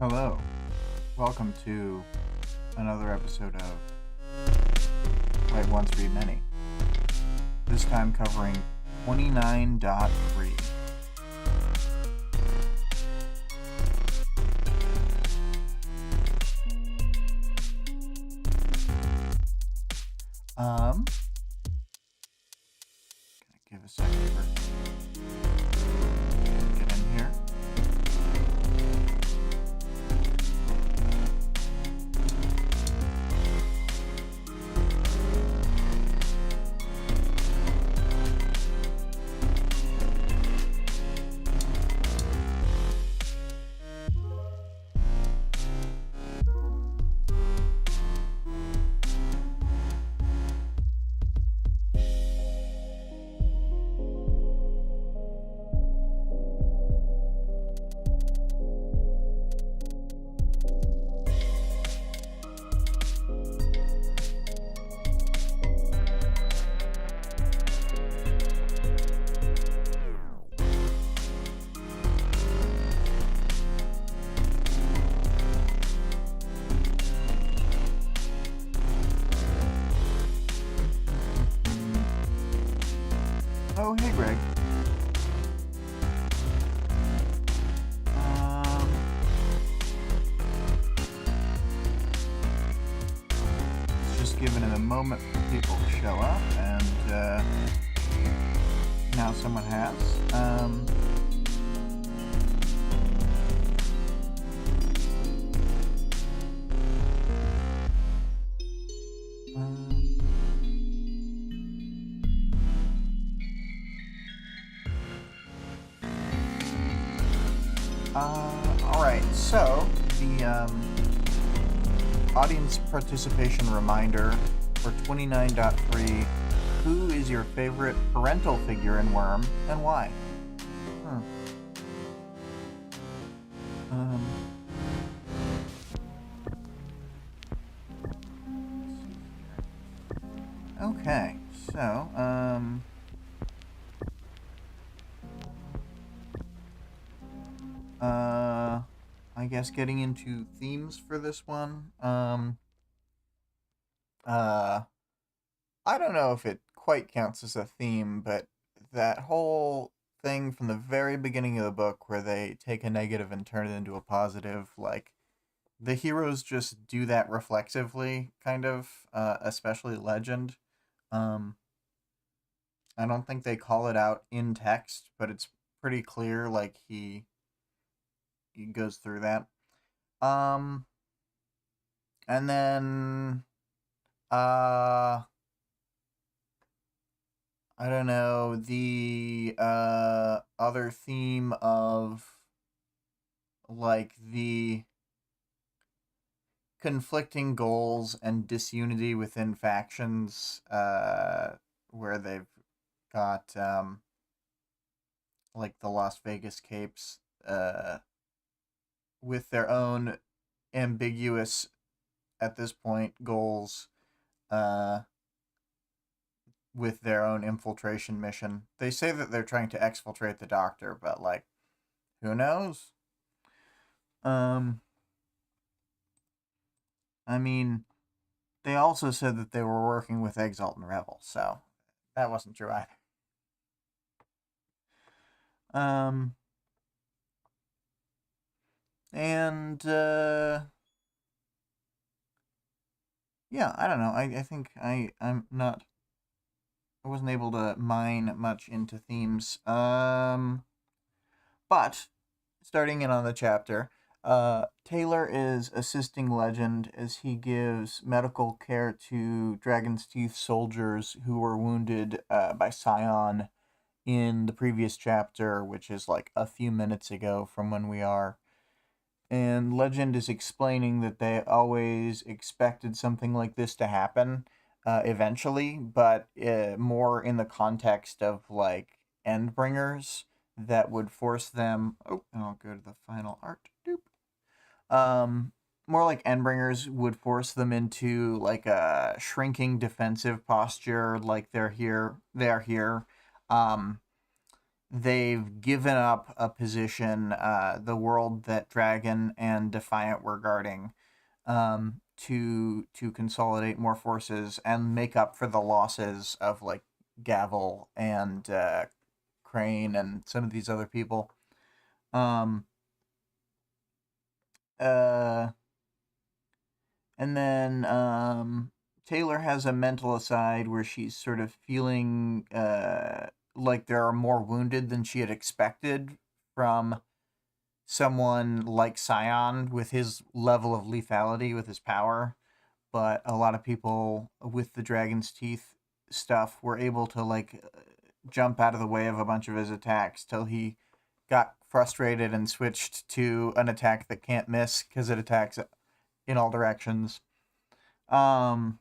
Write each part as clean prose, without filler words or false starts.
Hello, welcome to another episode of Write Once, Read Many. This time covering 29.3. Gonna give a second for get in here. Oh, hey, Greg. Just giving it a moment for people to show up, and now someone has. Alright, so the audience participation reminder for 29.3. Who is your favorite parental figure in Worm, and why? Okay, so, I guess getting into themes for this one, I don't know if it quite counts as a theme, but that whole thing from the very beginning of the book where they take a negative and turn it into a positive, like, the heroes just do that reflexively, kind of, especially Legend. I don't think they call it out in text, but it's pretty clear, like, he goes through that. And then, I don't know, the, other theme of, like, the conflicting goals and disunity within factions, where they've got, like, the Las Vegas Capes, with their own ambiguous, at this point, goals, with their own infiltration mission. They say that they're trying to exfiltrate the Doctor, but, like, who knows? I mean, they also said that they were working with Exalt and Rebel, so that wasn't true either. And, yeah, I don't know. I think I wasn't able to mine much into themes. But, starting in on the chapter, Taylor is assisting Legend as he gives medical care to Dragon's Teeth soldiers who were wounded by Scion in the previous chapter, which is like a few minutes ago from when we are. And Legend is explaining that they always expected something like this to happen eventually, but more in the context of, like, Endbringers that would force them... Oh, and I'll go to the final art. Doop. More like Endbringers would force them into, like, a shrinking defensive posture, like they are here. they've given up a position, the world that Dragon and Defiant were guarding, to consolidate more forces and make up for the losses of like Gavel and Crane and some of these other people. Um, uh, and then Taylor has a mental aside where she's sort of feeling like there are more wounded than she had expected from someone like Scion with his level of lethality, with his power. But a lot of people with the Dragon's Teeth stuff were able to like jump out of the way of a bunch of his attacks till he got frustrated and switched to an attack that can't miss because it attacks in all directions. Um,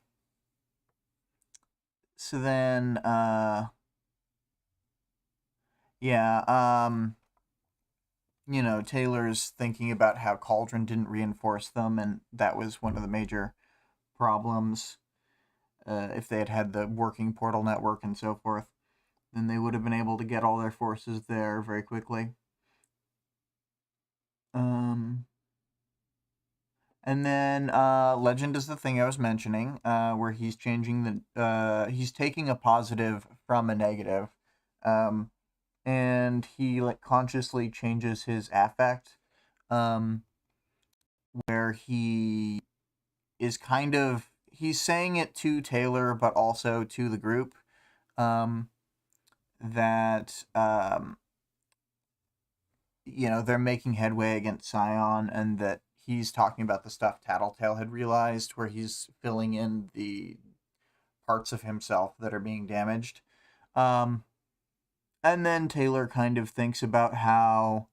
so then, yeah, Taylor's thinking about how Cauldron didn't reinforce them, and that was one of the major problems. If they had had the working portal network and so forth, then they would have been able to get all their forces there very quickly. And then Legend is the thing I was mentioning, where he's changing he's taking a positive from a negative, um, and he like consciously changes his affect, um, where he is kind of he's saying it to Taylor, but also to the group, um, that they're making headway against Scion, and that he's talking about the stuff Tattletale had realized, where he's filling in the parts of himself that are being damaged. Um, and then Taylor kind of thinks about how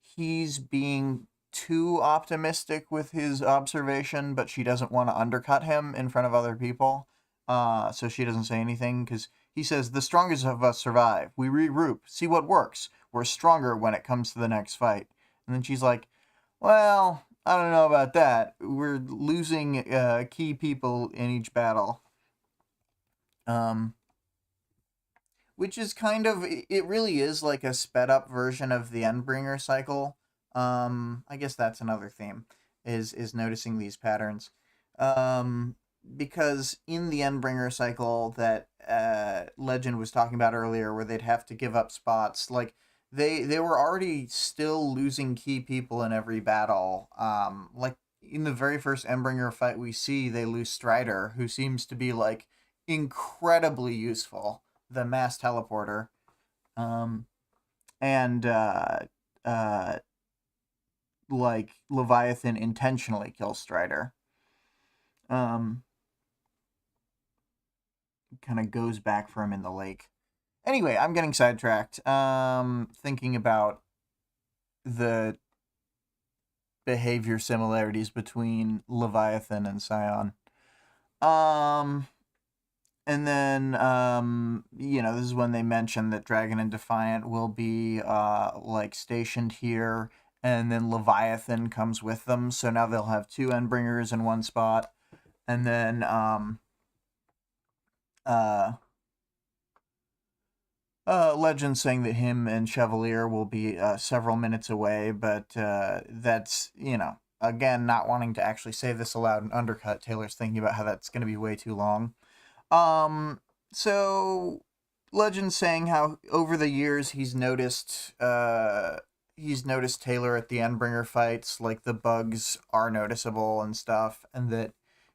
he's being too optimistic with his observation, but she doesn't want to undercut him in front of other people. So she doesn't say anything because he says, "The strongest of us survive. We regroup, see what works. We're stronger when it comes to the next fight." And then she's like, "Well, I don't know about that. We're losing key people in each battle." Um, which is kind of it really is like a sped up version of the Endbringer cycle. I guess that's another theme is noticing these patterns. Because in the Endbringer cycle that Legend was talking about earlier, where they'd have to give up spots, like they were already still losing key people in every battle. Like in the very first Endbringer fight we see, they lose Strider, who seems to be like incredibly useful, the mass teleporter. Um, and uh, like Leviathan intentionally kills Strider. Um, kind of goes back for him in the lake. Anyway, I'm getting sidetracked. Thinking about the behavior similarities between Leviathan and Scion. Um, And then, this is when they mentioned that Dragon and Defiant will be, like, stationed here, and then Leviathan comes with them, so now they'll have two Endbringers in one spot. And then, uh, Legend saying that him and Chevalier will be, several minutes away, but, that's, again, not wanting to actually say this aloud and undercut, Taylor's thinking about how that's going to be way too long. So Legend saying how over the years he's noticed Taylor at the Endbringer fights, like the bugs are noticeable and stuff, and that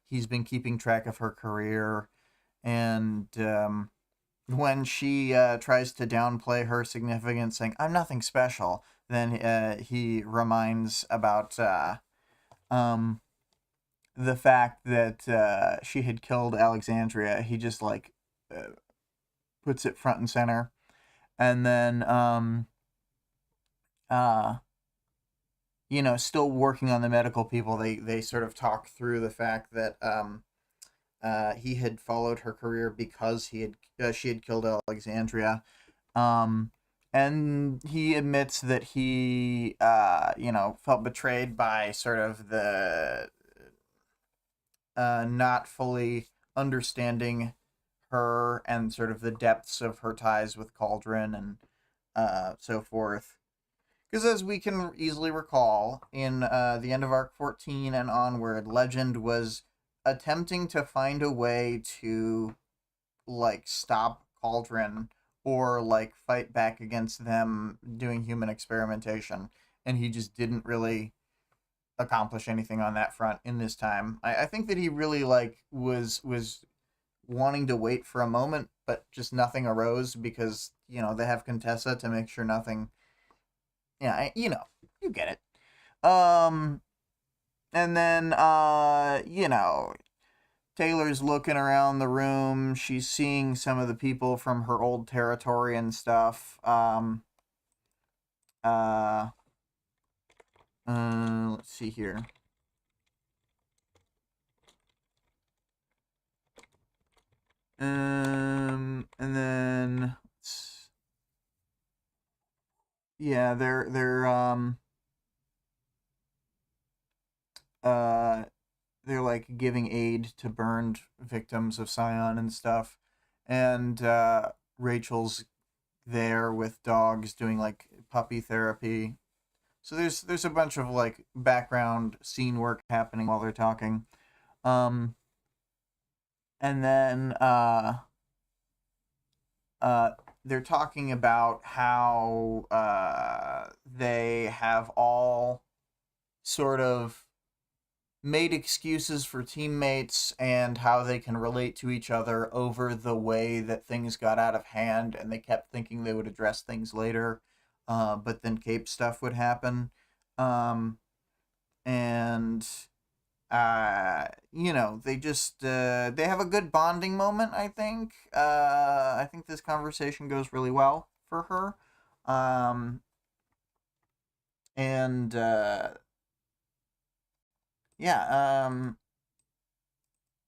he's been keeping track of her career. And when she tries to downplay her significance, saying "I'm nothing special," then he reminds about um the fact that she had killed Alexandria. He just like puts it front and center. And then uh still working on the medical people, they sort of talk through the fact that he had followed her career because she had killed Alexandria. um and he admits that he felt betrayed by sort of the not fully understanding her and sort of the depths of her ties with Cauldron, and so forth. Because as we can easily recall, in the end of Arc 14 and onward, Legend was attempting to find a way to, like, stop Cauldron or, like, fight back against them doing human experimentation. And he just didn't really accomplish anything on that front in this time. I think that he really, like, was wanting to wait for a moment, but just nothing arose because, they have Contessa to make sure nothing. Yeah, you get it. And then, Taylor's looking around the room. She's seeing some of the people from her old territory and stuff. Let's see here. And then, yeah, they're like giving aid to burned victims of Scion and stuff, and Rachel's there with dogs doing like puppy therapy. So there's a bunch of like background scene work happening while they're talking. And then they're talking about how they have all sort of made excuses for teammates and how they can relate to each other over the way that things got out of hand, and they kept thinking they would address things later, but then Cape stuff would happen. And they just they have a good bonding moment, I think. I think this conversation goes really well for her. And yeah,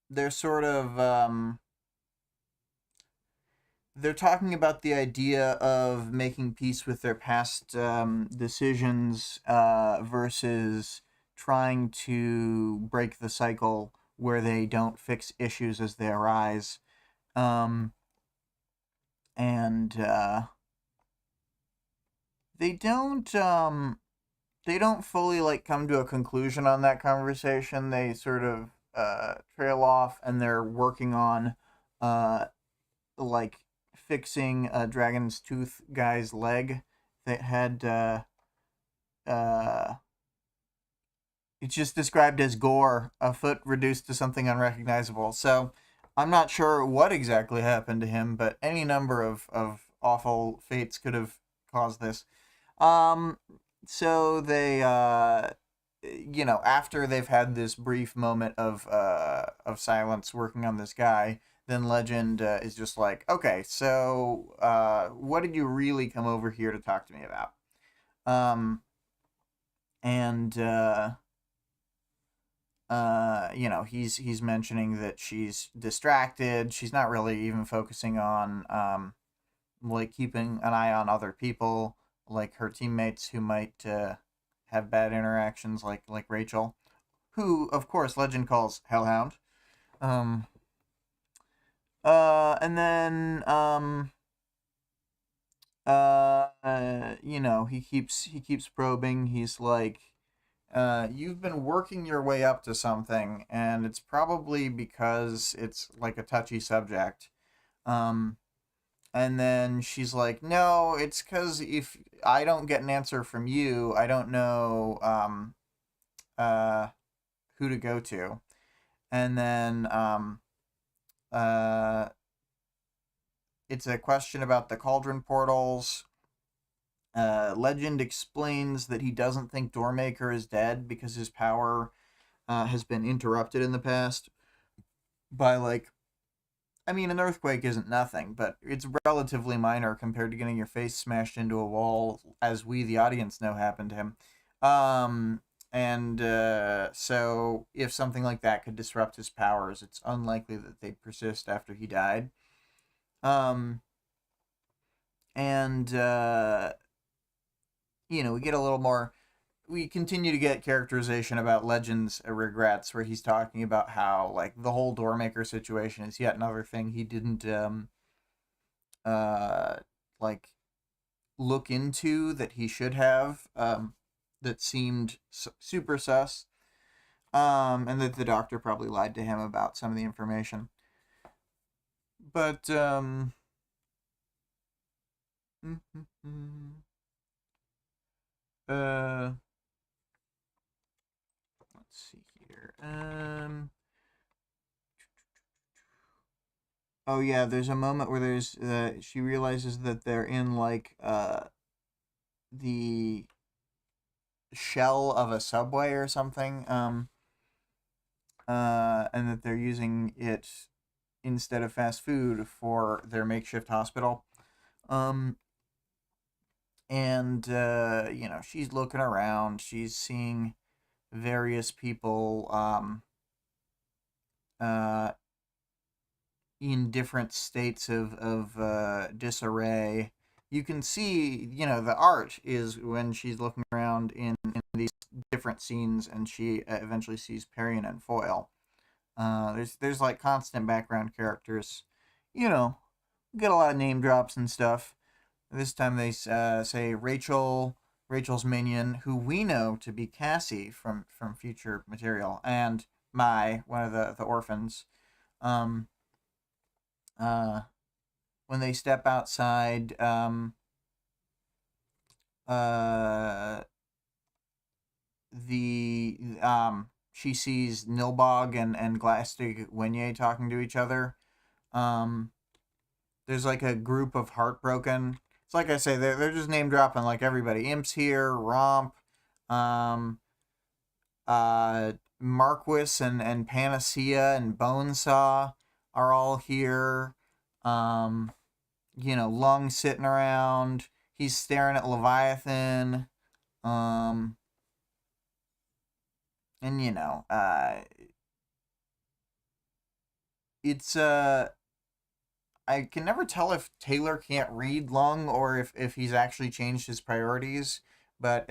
they're sort of they're talking about the idea of making peace with their past decisions versus trying to break the cycle where they don't fix issues as they arise. And they don't fully like come to a conclusion on that conversation. They sort of trail off, and they're working on like fixing a Dragon's Tooth guy's leg that had it's just described as gore, a foot reduced to something unrecognizable. So I'm not sure what exactly happened to him, but any number of awful fates could have caused this. So they after they've had this brief moment of silence working on this guy, then Legend is just like, okay, so what did you really come over here to talk to me about? And he's mentioning that she's distracted. She's not really even focusing on like keeping an eye on other people, like her teammates who might have bad interactions, like Rachel, who of course Legend calls Hellhound. And then he keeps probing. He's like, you've been working your way up to something, and it's probably because it's like a touchy subject. And then she's like, no, it's because if I don't get an answer from you, I don't know who to go to. And then it's a question about the cauldron portals. Legend explains that he doesn't think Doormaker is dead because his power has been interrupted in the past by, like, I mean, an earthquake isn't nothing, but it's relatively minor compared to getting your face smashed into a wall, as we, the audience, know happened to him. So if something like that could disrupt his powers, it's unlikely that they'd persist after he died. We get a little more. We continue to get characterization about Legend's regrets, where he's talking about how, like, the whole Doormaker situation is yet another thing he didn't like look into that he should have, that seemed super sus, and that the doctor probably lied to him about some of the information. But let's see here. Oh yeah, there's a moment where there's she realizes that they're in like the shell of a subway or something, and that they're using it instead of fast food for their makeshift hospital. And she's looking around, she's seeing various people in different states of disarray. You can see, the art is when she's looking around in these different scenes, and she eventually sees Perian and Foil. There's like constant background characters. Get a lot of name drops and stuff. This time they say Rachel's minion, who we know to be Cassie from future material, and Mai, one of the orphans. When they step outside, she sees Nilbog and Glastig Wenye talking to each other. There's like a group of Heartbroken. It's like I say, they're just name dropping like everybody. Imp's here, Romp, Marquis and Panacea and Bonesaw are all here. Lung sitting around. He's staring at Leviathan. And it's I can never tell if Taylor can't read Lung or if he's actually changed his priorities, but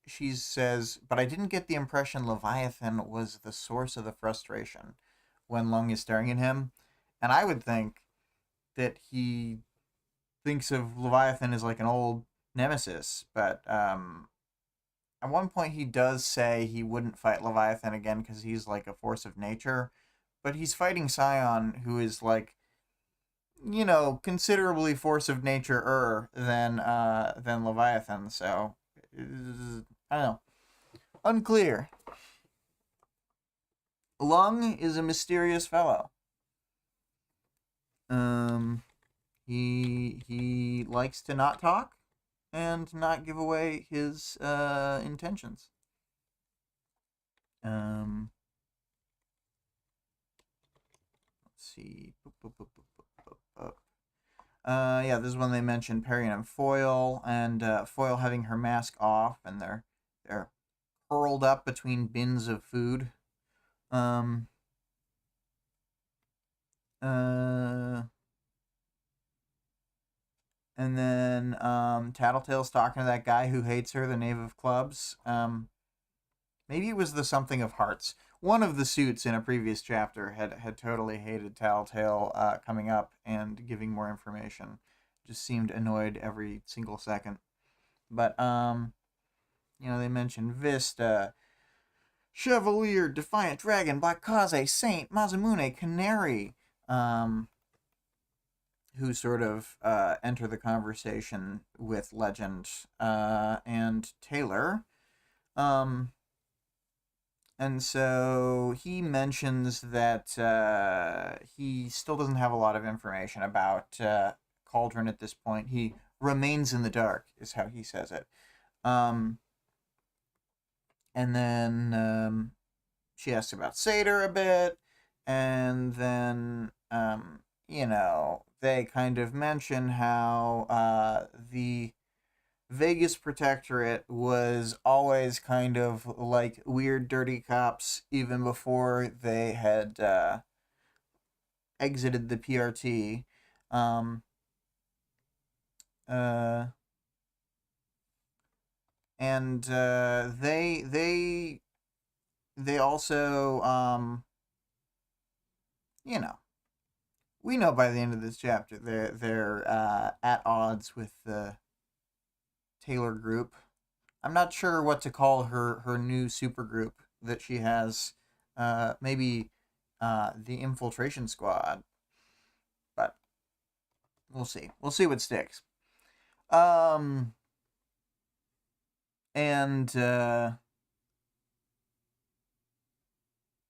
she says, but I didn't get the impression Leviathan was the source of the frustration when Lung is staring at him. And I would think that he thinks of Leviathan as like an old nemesis, but at one point he does say he wouldn't fight Leviathan again because he's like a force of nature, but he's fighting Scion, who is like, considerably force of nature than Leviathan. So I don't know, unclear. Lung is a mysterious fellow. He likes to not talk and not give away his intentions. Let's see. Yeah, this is when they mentioned Perian and Foil, and Foil having her mask off, and they're curled up between bins of food. And then Tattletale's talking to that guy who hates her, the Knave of Clubs. Maybe it was the Something of Hearts. One of the suits in a previous chapter had totally hated Tattletale coming up and giving more information. Just seemed annoyed every single second. But, they mentioned Vista, Chevalier, Defiant Dragon, Black Kaze, Saint, Mazamune, Canary, who sort of enter the conversation with Legend and Taylor. And so he mentions that he still doesn't have a lot of information about Cauldron at this point. He remains in the dark, is how he says it. And then she asks about Seder a bit, and then, they kind of mention how the Vegas Protectorate was always kind of like weird, dirty cops even before they had exited the PRT. And they also we know by the end of this chapter they're at odds with the Taylor group. I'm not sure what to call her new super group that she has. Maybe the Infiltration Squad, but we'll see. We'll see what sticks. Um, and boop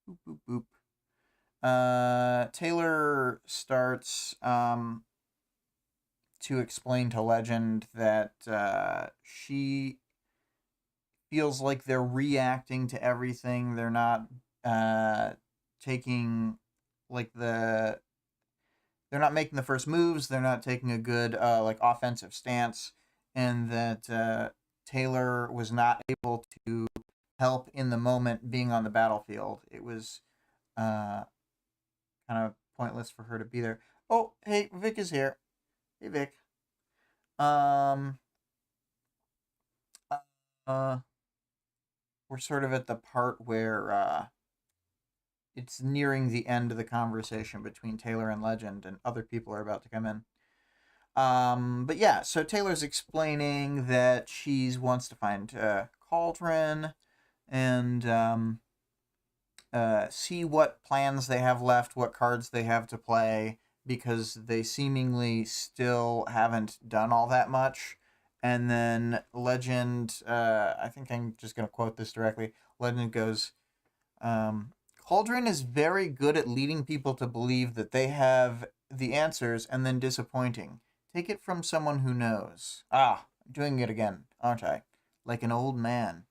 boop boop. Taylor starts to explain to Legend that she feels like they're reacting to everything. They're not taking like they're not making the first moves. They're not taking a good like offensive stance, and that Taylor was not able to help in the moment being on the battlefield. It was kind of pointless for her to be there. Oh, hey, Vic is here. Hey, Vic. Um, uh, we're sort of at the part where it's nearing the end of the conversation between Taylor and Legend, and other people are about to come in. But yeah, so Taylor's explaining that she wants to find Cauldron and see what plans they have left, what cards they have to play, because they seemingly still haven't done all that much. And then Legend, I think I'm just going to quote this directly. Legend goes, Cauldron is very good at leading people to believe that they have the answers and then disappointing. Take it from someone who knows. Ah, I'm doing it again, aren't I? Like an old man.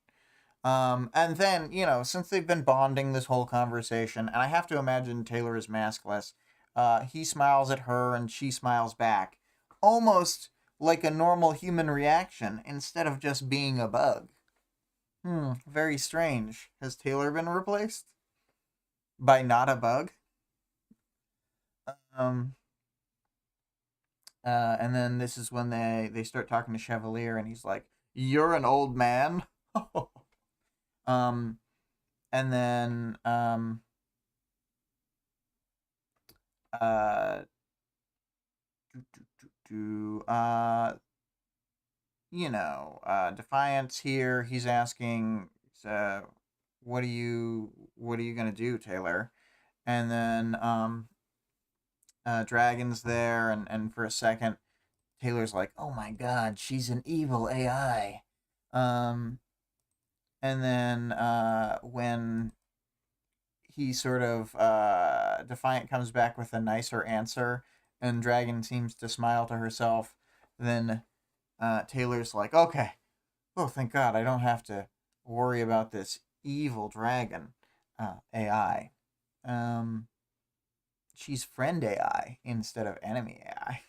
And then, since they've been bonding this whole conversation, and I have to imagine Taylor is maskless, he smiles at her and she smiles back. Almost like a normal human reaction instead of just being a bug. Very strange. Has Taylor been replaced? By not a bug? Um, and then this is when they start talking to Chevalier, and he's like, "You're an old man." um, and then uh, Defiance here. He's asking, "What are you gonna do, Taylor?" And then Dragon's there, and for a second, Taylor's like, "Oh my God, she's an evil AI." Um, and then when he sort of Defiant comes back with a nicer answer, and Dragon seems to smile to herself, then Taylor's like, "Okay, oh thank God, I don't have to worry about this evil dragon AI. Um, she's friend AI instead of enemy AI."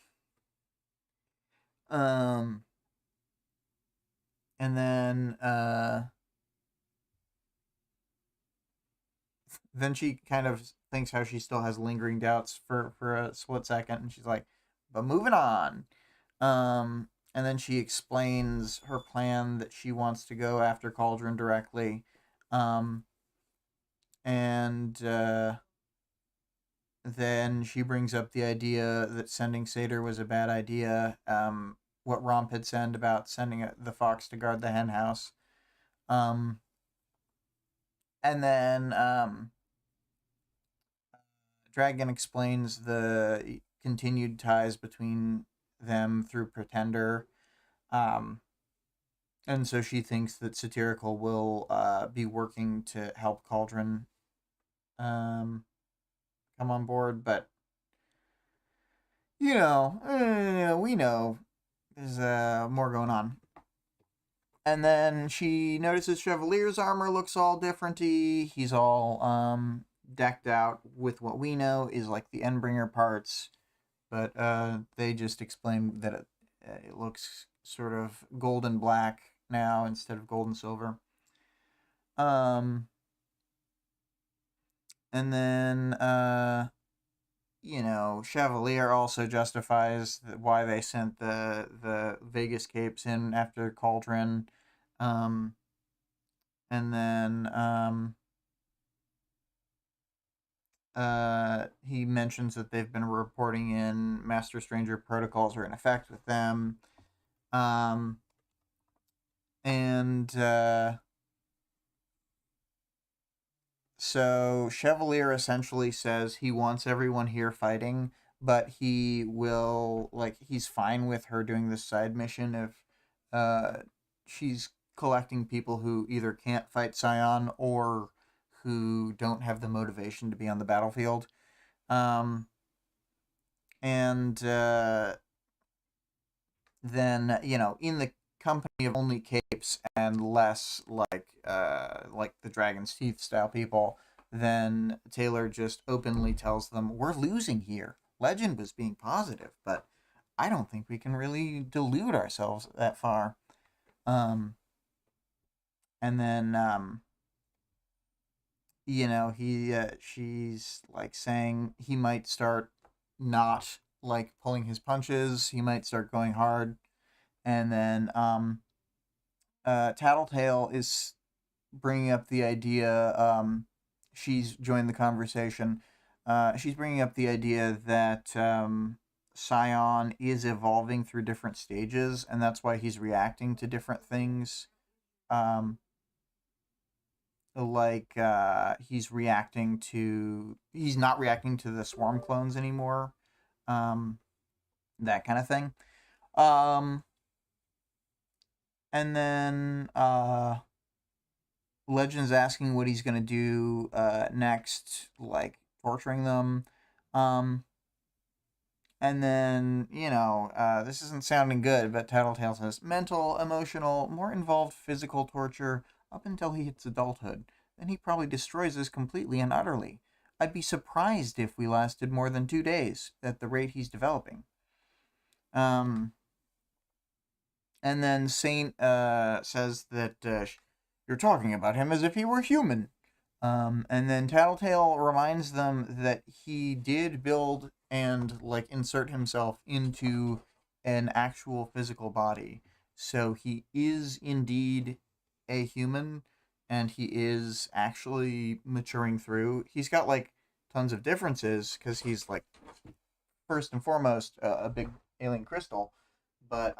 Um, and then she kind of thinks how she still has lingering doubts for a split second, and she's like, "But moving on." And then she explains her plan that she wants to go after Cauldron directly. Um, and then she brings up the idea that sending Satyr was a bad idea. What Romp had said about sending the fox to guard the hen house. Um, and then Dragon explains the continued ties between them through Pretender. Um, and so she thinks that Satirical will be working to help Cauldron come on board, but we know there's more going on. And then she notices Chevalier's armor looks all differenty. He's all decked out with what we know is like the Endbringer parts, but they just explain that it looks sort of gold and black now instead of gold and silver. And then Chevalier also justifies why they sent the Vegas capes in after Cauldron. And then he mentions that they've been reporting in Master Stranger protocols are in effect with them. Um, and So Chevalier essentially says he wants everyone here fighting, but he will, like, he's fine with her doing this side mission if she's collecting people who either can't fight Scion or who don't have the motivation to be on the battlefield. Um, and then, in the company of only capes and less like the Dragon's Teeth style people, then Taylor just openly tells them, we're losing here. Legend was being positive, but I don't think we can really delude ourselves that far. And then she's like saying he might start not like pulling his punches, he might start going hard. And then Tattletale is bringing up the idea. She's joined the conversation. She's bringing up the idea that Scion is evolving through different stages, and that's why he's reacting to different things. Um, he's not reacting to the swarm clones anymore. That kind of thing. And then Legend's asking what he's gonna do next, like torturing them. And then, this isn't sounding good, but Tattletale says mental, emotional, more involved physical torture up until he hits adulthood. Then he probably destroys us completely and utterly. I'd be surprised if we lasted more than 2 days at the rate he's developing. And then Saint says that you're talking about him as if he were human. And then Tattletale reminds them that he did build and like insert himself into an actual physical body. So he is indeed a human, and he is actually maturing through. He's got like tons of differences because he's like first and foremost a big alien crystal, but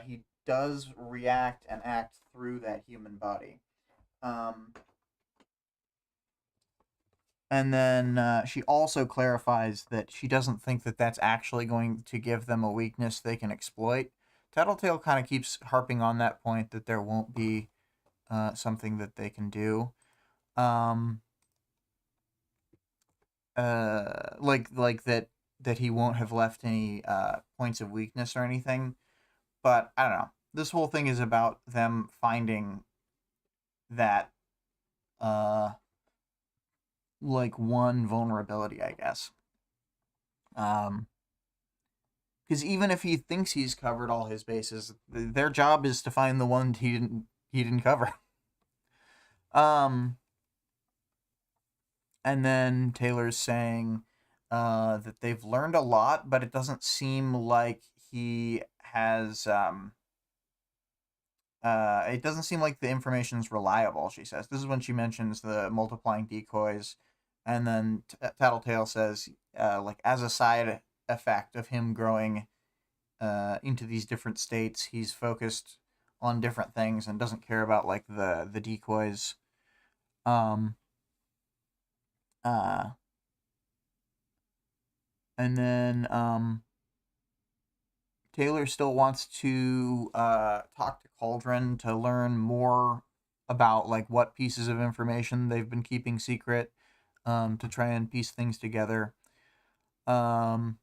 he does react and act through that human body. And then she also clarifies that she doesn't think that that's actually going to give them a weakness they can exploit. Tattletale kind of keeps harping on that point that there won't be something that they can do. Like that he won't have left any points of weakness or anything. But I don't know. This whole thing is about them finding that like one vulnerability, I guess. Because even if he thinks he's covered all his bases, their job is to find the one he didn't cover. And then Taylor's saying that they've learned a lot, but it doesn't seem like he has. It doesn't seem like the information is reliable. She says this is when she mentions the multiplying decoys, and then Tattletale says, like as a side effect of him growing into these different states, he's focused on different things and doesn't care about like the decoys. And then Taylor still wants to talk to Cauldron to learn more about like what pieces of information they've been keeping secret, to try and piece things together, and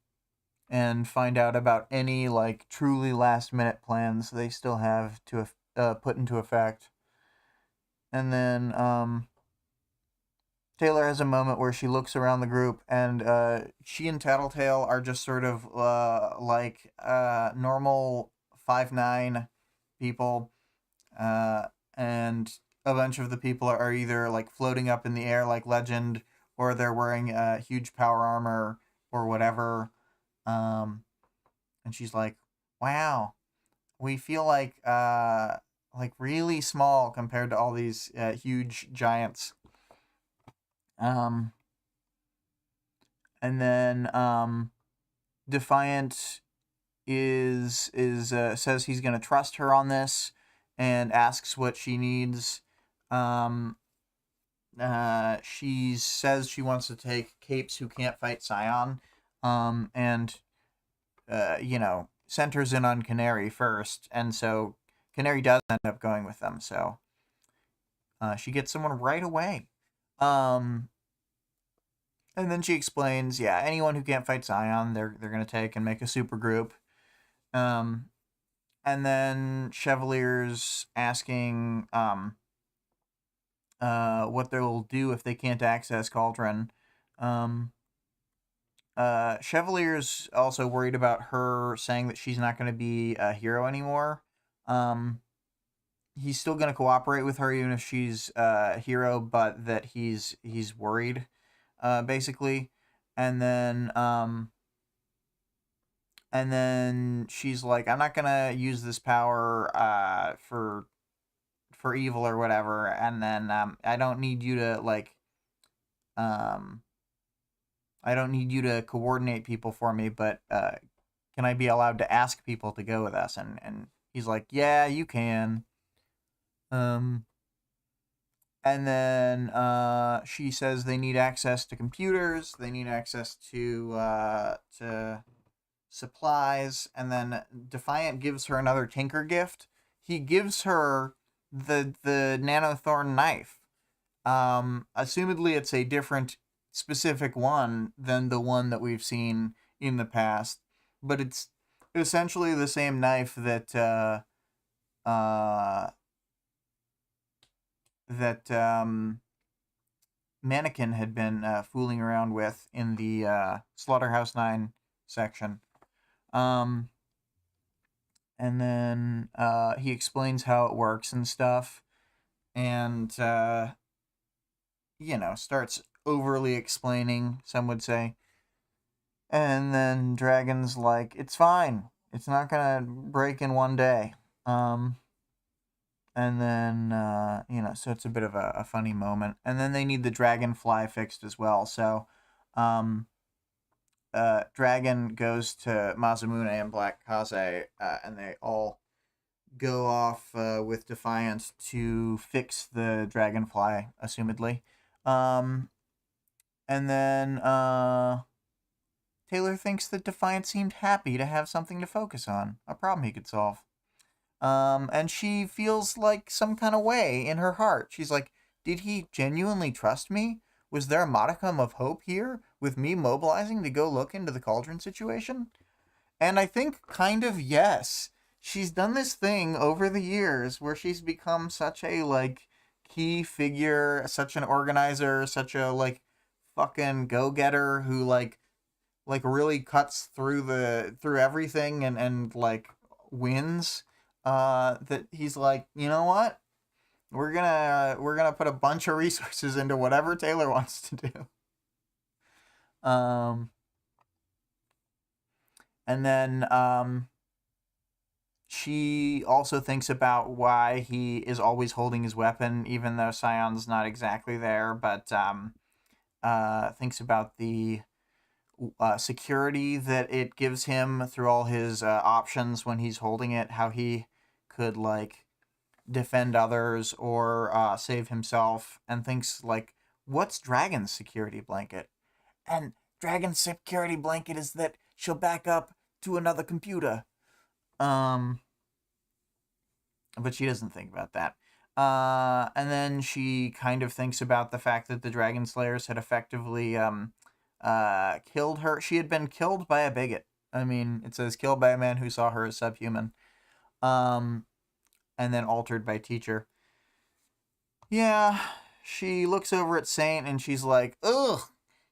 find out about any like truly last minute plans they still have to put into effect. And then Taylor has a moment where she looks around the group, and she and Tattletale are just sort of like normal 5'9" people, and a bunch of the people are either like floating up in the air like Legend, or they're wearing huge power armor or whatever. And she's like, "Wow, we feel like really small compared to all these huge giants." Um, and then Defiant says he's gonna trust her on this, and asks what she needs. Um, she says she wants to take Capes who can't fight Scion, and centers in on Canary first, and so Canary does end up going with them. So she gets someone right away. Um, and then she explains, yeah, anyone who can't fight Scion, they're gonna take and make a super group. Um, and then Chevalier's asking what they'll do if they can't access Cauldron. Chevalier's also worried about her saying that she's not going to be a hero anymore. He's still going to cooperate with her even if she's a hero, but that he's worried, basically. And then she's like, I'm not gonna use this power for evil or whatever. And then I don't need you to I don't need you to coordinate people for me, but can I be allowed to ask people to go with us? And he's like, yeah, you can. And then she says they need access to computers, they need access to supplies, and then Defiant gives her another Tinker gift. He gives her the Nanothorn knife. Assumedly it's a different specific one than the one that we've seen in the past, but it's essentially the same knife that Mannequin had been fooling around with in the Slaughterhouse 9 section. And then he explains how it works and stuff, and starts overly explaining, some would say. And then Dragon's like, it's fine. It's not gonna break in one day. And then, so it's a bit of a funny moment. And then they need the Dragonfly fixed as well. So, Dragon goes to Mazamune and Black Kaze, and they all go off with Defiance to fix the Dragonfly, assumedly. And then Taylor thinks that Defiant seemed happy to have something to focus on, a problem he could solve. And she feels like some kind of way in her heart. She's like, did he genuinely trust me? Was there a modicum of hope here with me mobilizing to go look into the Cauldron situation? And I think kind of yes. She's done this thing over the years where she's become such a key figure, such an organizer, such a fucking go-getter who really cuts through everything and wins. That he's like, you know what? We're gonna put a bunch of resources into whatever Taylor wants to do. And then she also thinks about why he is always holding his weapon, even though Scion's not exactly there, but thinks about the security that it gives him through all his options when he's holding it, how he could defend others or save himself, and thinks what's Dragon's security blanket? And Dragon's security blanket is that she'll back up to another computer. But she doesn't think about that. And then she kind of thinks about the fact that the Dragon Slayers had effectively killed her. She had been killed by a bigot. I mean, it says killed by a man who saw her as subhuman. And then altered by teacher. Yeah, she looks over at Saint and she's like, ugh,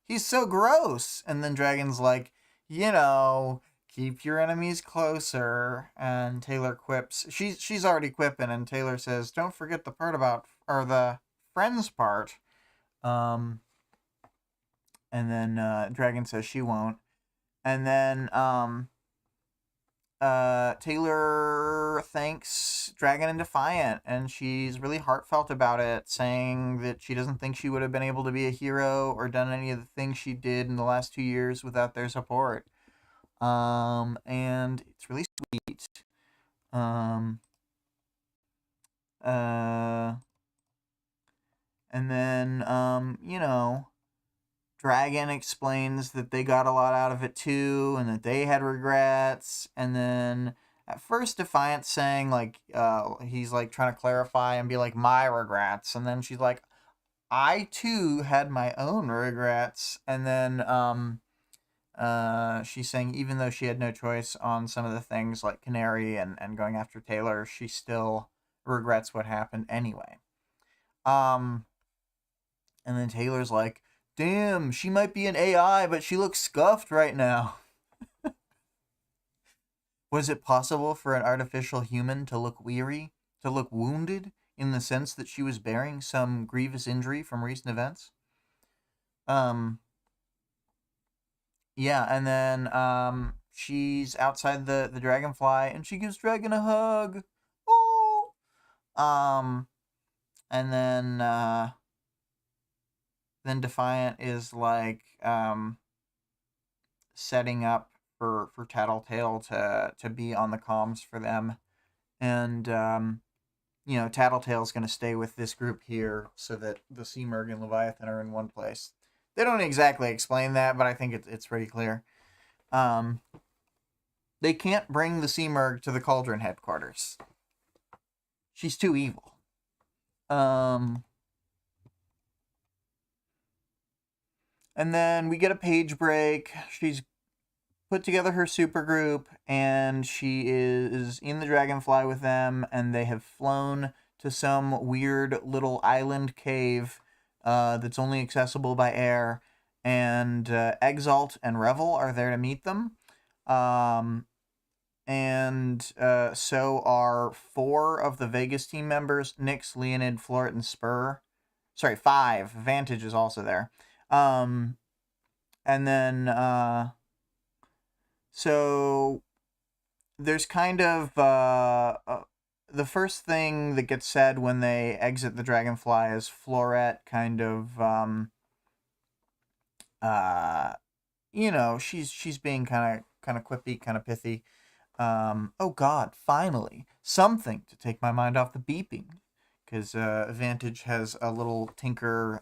he's so gross. And then Dragon's like, keep your enemies closer. And Taylor quips. She's already quipping, and Taylor says, don't forget the part about, or the friends part. And then Dragon says she won't. And then Taylor thanks Dragon and Defiant, and she's really heartfelt about it, saying that she doesn't think she would have been able to be a hero or done any of the things she did in the last 2 years without their support. And it's really sweet. Um, uh, and then, Dragon explains that they got a lot out of it too, and that they had regrets. And then at first, Defiant's saying, like, he's like trying to clarify and be like, my regrets. And then she's like, I too had my own regrets. And then she's saying even though she had no choice on some of the things like Canary and going after Taylor, she still regrets what happened anyway. And then Taylor's like, damn, she might be an AI, but she looks scuffed right now. Was it possible for an artificial human to look weary, to look wounded, in the sense that she was bearing some grievous injury from recent events? Yeah, and then she's outside the dragonfly, and she gives Dragon a hug. Oh! And then Defiant is like setting up for Tattletale to be on the comms for them, and Tattletale's going to stay with this group here so that the Seamerg and Leviathan are in one place. They don't exactly explain that, but I think it's pretty clear. They can't bring the Seamerg to the Cauldron headquarters. She's too evil. And then we get a page break. She's put together her supergroup, and she is in the Dragonfly with them, and they have flown to some weird little island cave that's only accessible by air, and Exalt and Revel are there to meet them. So are 4 of the Vegas team members: Nyx, Leonid, Floret, and Spur. Sorry, 5. Vantage is also there. And then, so there's kind of, the first thing that gets said when they exit the Dragonfly is Floret kind of, she's being kind of quippy, kind of pithy. Oh God, finally, something to take my mind off the beeping. Because Vantage has a little Tinker,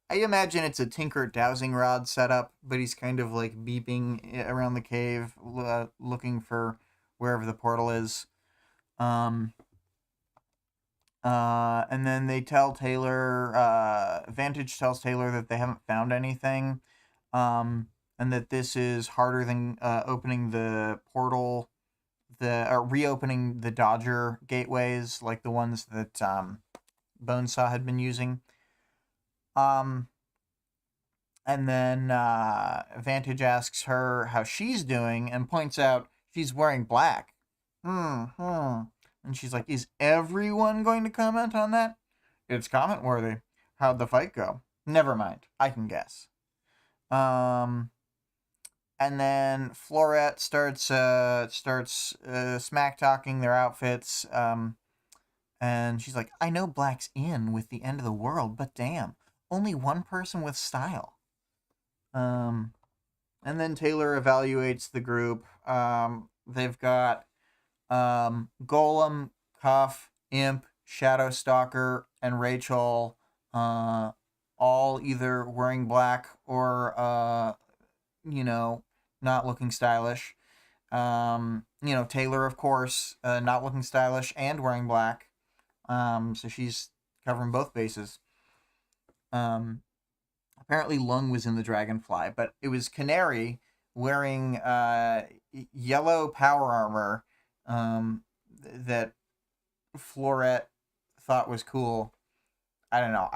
I imagine it's a Tinker dowsing rod setup, but he's kind of like beeping around the cave, looking for wherever the portal is. And then they tell Taylor, Vantage tells Taylor that they haven't found anything, and that this is harder than opening the portal, reopening the Dodger gateways, like the ones that Bonesaw had been using. And then Vantage asks her how she's doing and points out she's wearing black. And she's like, is everyone going to comment on that? It's comment worthy. How'd the fight go? Never mind. I can guess. And then Floret starts smack talking their outfits. And she's like, I know black's in with the end of the world, but damn, only one person with style. And then Taylor evaluates the group. They've got Golem, Cuff, Imp, Shadow Stalker, and Rachel, all either wearing black or, not looking stylish. Taylor, of course, not looking stylish and wearing black. So she's covering both bases. Apparently Lung was in the Dragonfly, but it was Canary wearing yellow power armor that Floret thought was cool. I don't know.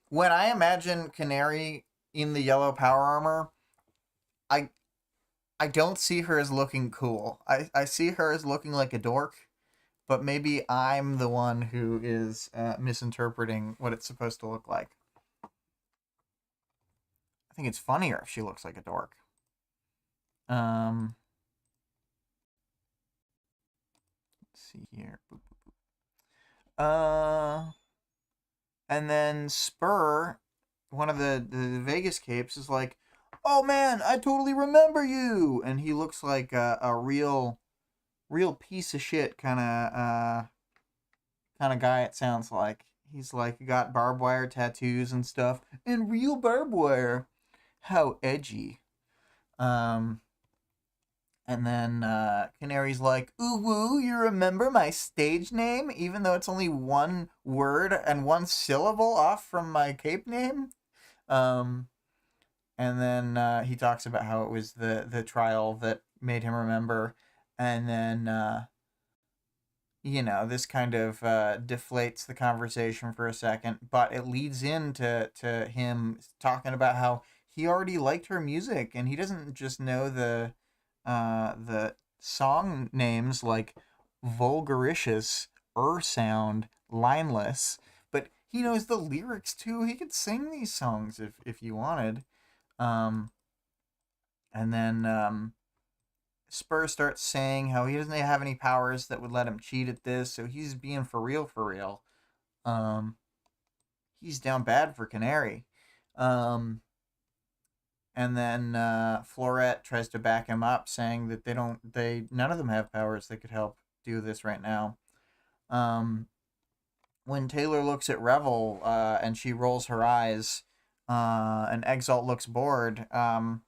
When I imagine Canary in the yellow power armor, I don't see her as looking cool. I see her as looking like a dork, but maybe I'm the one who is misinterpreting what it's supposed to look like. I think it's funnier if she looks like a dork. see here. Boop, boop, boop. And then Spur, one of the Vegas capes, is like, "Oh man, I totally remember you," and he looks like a real piece of shit kind of guy. It sounds like he's like got barbed wire tattoos and stuff, and real barbed wire. How edgy. Um, and then Canary's like, "Ooh woo, you remember my stage name, even though it's only one word and one syllable off from my cape name." Um, and then he talks about how it was the trial that made him remember, and then this kind of deflates the conversation for a second, but it leads into him talking about how he already liked her music, and he doesn't just know the song names like Vulgaricious, Sound, Lineless, but he knows the lyrics too. He could sing these songs if you wanted. Um, and then Spur starts saying how he doesn't have any powers that would let him cheat at this, so he's being for real, for real. Um, he's down bad for Canary. Um, and then Florette tries to back him up, saying that none of them have powers that could help do this right now. When Taylor looks at Revel and she rolls her eyes, and Exalt looks bored, then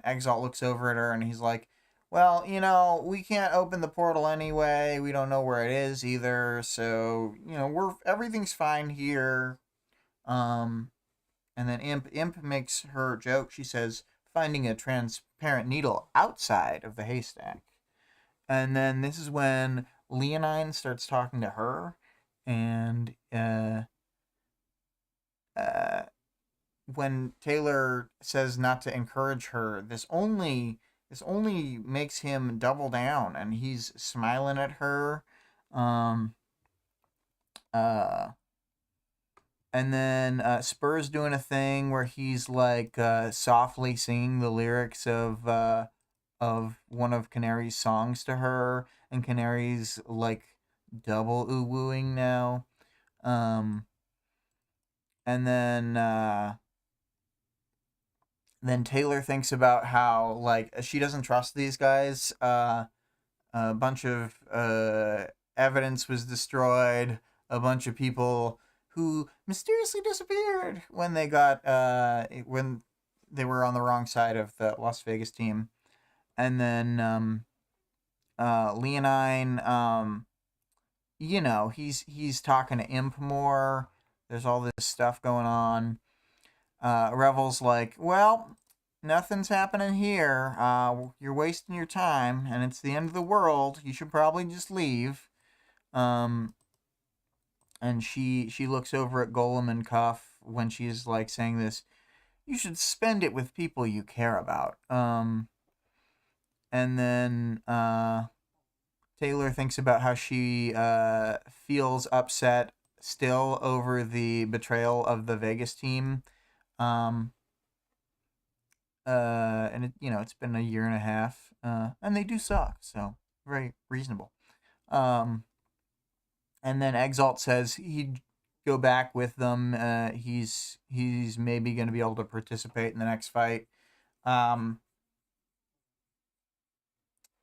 Exalt looks over at her and he's like, "Well, we can't open the portal anyway. We don't know where it is either. So, everything's fine here." And then Imp makes her joke. She says, "Finding a transparent needle outside of the haystack." And then this is when Leonine starts talking to her, and when Taylor says not to encourage her, this only makes him double down, and he's smiling at her. Um, uh, and then Spur's doing a thing where he's like softly singing the lyrics of one of Canary's songs to her, and Canary's like double ooh wooing now. Um, and then Taylor thinks about how like she doesn't trust these guys. A bunch of evidence was destroyed. A bunch of people who mysteriously disappeared when they were on the wrong side of the Las Vegas team. And then Leonine, he's talking to Imp more. There's all this stuff going on. Revel's like, "Well, nothing's happening here. You're wasting your time, and it's the end of the world. You should probably just leave." Um, and she looks over at Golem and Cuff when she's like saying this. "You should spend it with people you care about." And then Taylor thinks about how she feels upset still over the betrayal of the Vegas team. Um, and it's been a year and a half, and they do suck, so very reasonable. And then Exalt says he'd go back with them. He's maybe going to be able to participate in the next fight.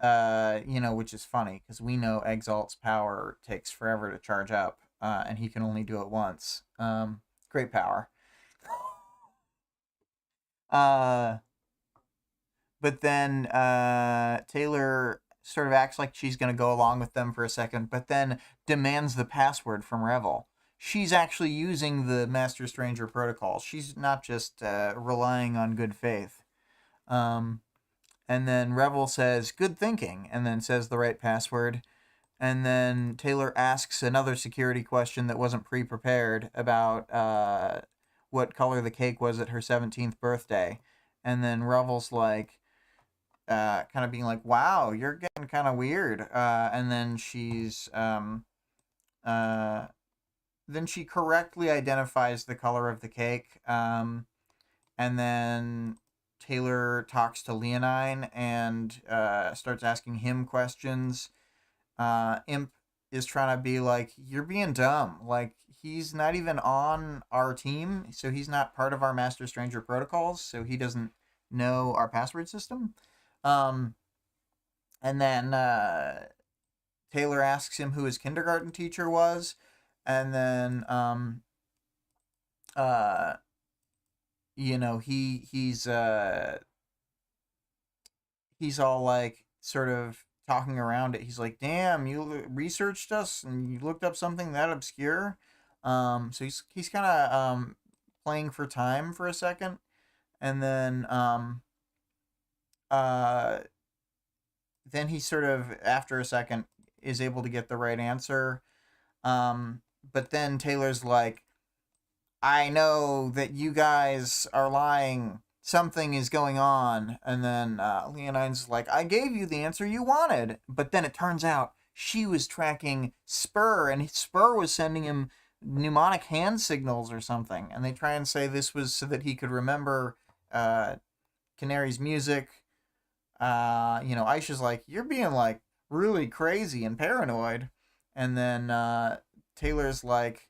Which is funny because we know Exalt's power takes forever to charge up, and he can only do it once. Great power. But then Taylor sort of acts like she's going to go along with them for a second, but then demands the password from Revel. She's actually using the Master Stranger protocol. She's not just relying on good faith. And then Revel says, "Good thinking," and then says the right password. And then Taylor asks another security question that wasn't pre-prepared about what color the cake was at her 17th birthday. And then Revel's like, kind of being like, "Wow, you're getting kind of weird." And then then she correctly identifies the color of the cake. And then Taylor talks to Leonine and starts asking him questions. Imp is trying to be like, you're being dumb. Like, he's not even on our team, so he's not part of our Master Stranger protocols, so he doesn't know our password system. Um, and then Taylor asks him who his kindergarten teacher was, and then uh, he's all like sort of talking around it. He's like, "Damn, you researched us and you looked up something that obscure." So he's kind of playing for time for a second, and uh then he sort of after a second is able to get the right answer. But then Taylor's like, I know that you guys are lying. Something is going on. And then Leonine's like, I gave you the answer you wanted. But then it turns out she was tracking Spur, and Spur was sending him mnemonic hand signals or something. And they try and say this was so that he could remember Canary's music. Aisha's like, you're being like really crazy and paranoid. And then Taylor's like,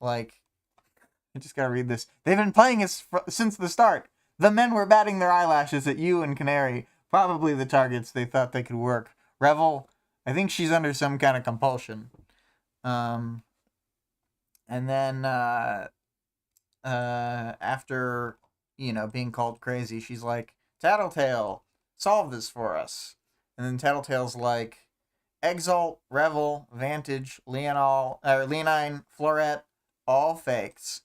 I just gotta read this. They've been playing us since the start. The men were batting their eyelashes at you and Canary. Probably the targets they thought they could work. Revel, I think she's under some kind of compulsion. And then after being called crazy, she's like, Tattletale, solve this for us. And then Tattletale's like, Exalt, Revel, Vantage, Leonine, Floret, all fakes.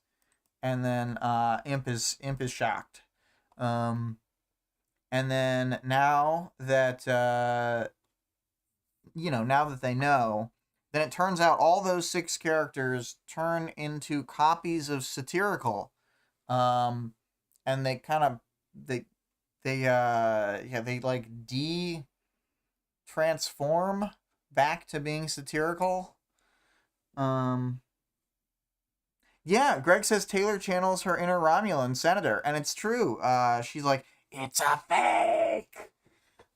And then Imp is shocked. And then now that now that they know, then it turns out all those 6 characters turn into copies of Satirical. And they kind of they like transform back to being Satirical. Yeah, Greg says Taylor channels her inner Romulan senator, and it's true. She's like, it's a fake.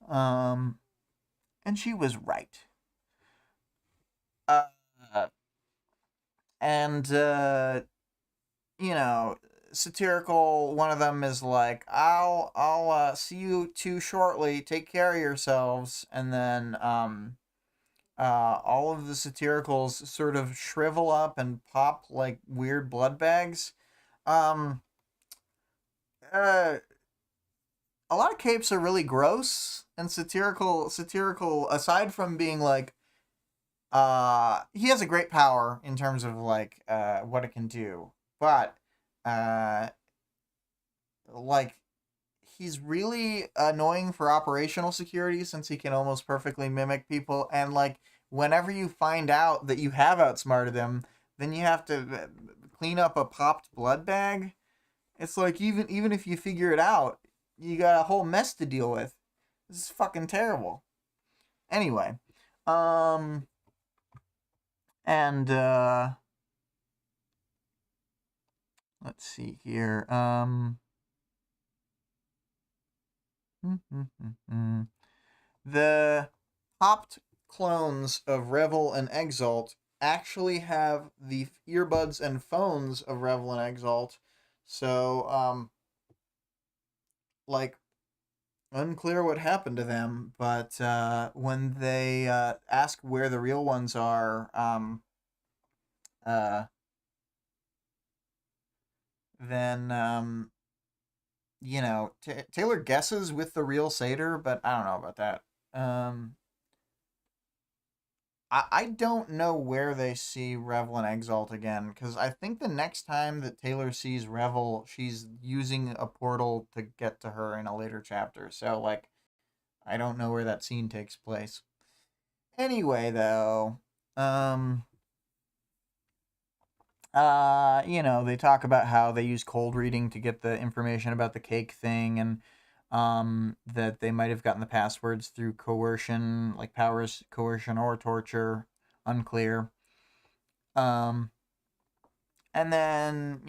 And she was right. And Satirical. One of them is like, I'll see you two shortly. Take care of yourselves. And then all of the Satiricals sort of shrivel up and pop like weird blood bags. Um, uh, a lot of capes are really gross and satirical. Aside from being like, he has a great power in terms of like what it can do, but uh, like he's really annoying for operational security since he can almost perfectly mimic people, and like whenever you find out that you have outsmarted him, then you have to clean up a popped blood bag. It's like even if you figure it out, you got a whole mess to deal with. This is fucking terrible. Anyway, and let's see here. The popped clones of Revel and Exalt actually have the earbuds and phones of Revel and Exalt. So, like, unclear what happened to them, but when they ask where the real ones are, uh, then, Taylor guesses with the real satyr, but I don't know about that. I don't know where they see Revel and Exalt again, because I think the next time that Taylor sees Revel, she's using a portal to get to her in a later chapter. So, like, I don't know where that scene takes place. Anyway, though, they talk about how they use cold reading to get the information about the cake thing, and that they might have gotten the passwords through coercion, like powers, coercion, or torture, unclear. And then,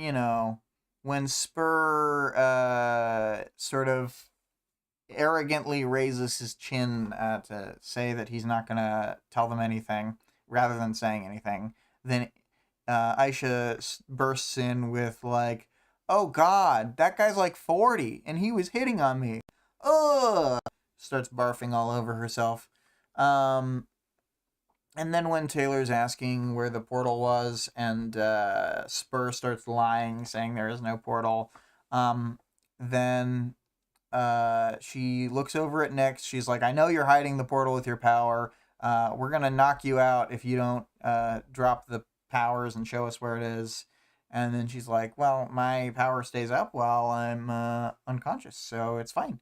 when Spur sort of arrogantly raises his chin to say that he's not going to tell them anything rather than saying anything, then Aisha bursts in with, like, oh God, that guy's like 40 and he was hitting on me. Ugh! Starts barfing all over herself. And then when Taylor's asking where the portal was, and Spur starts lying, saying there is no portal, then she looks over at Nyx. She's like, I know you're hiding the portal with your power. We're going to knock you out if you don't drop the powers and show us where it is. And then she's like, well, my power stays up while I'm unconscious, so it's fine.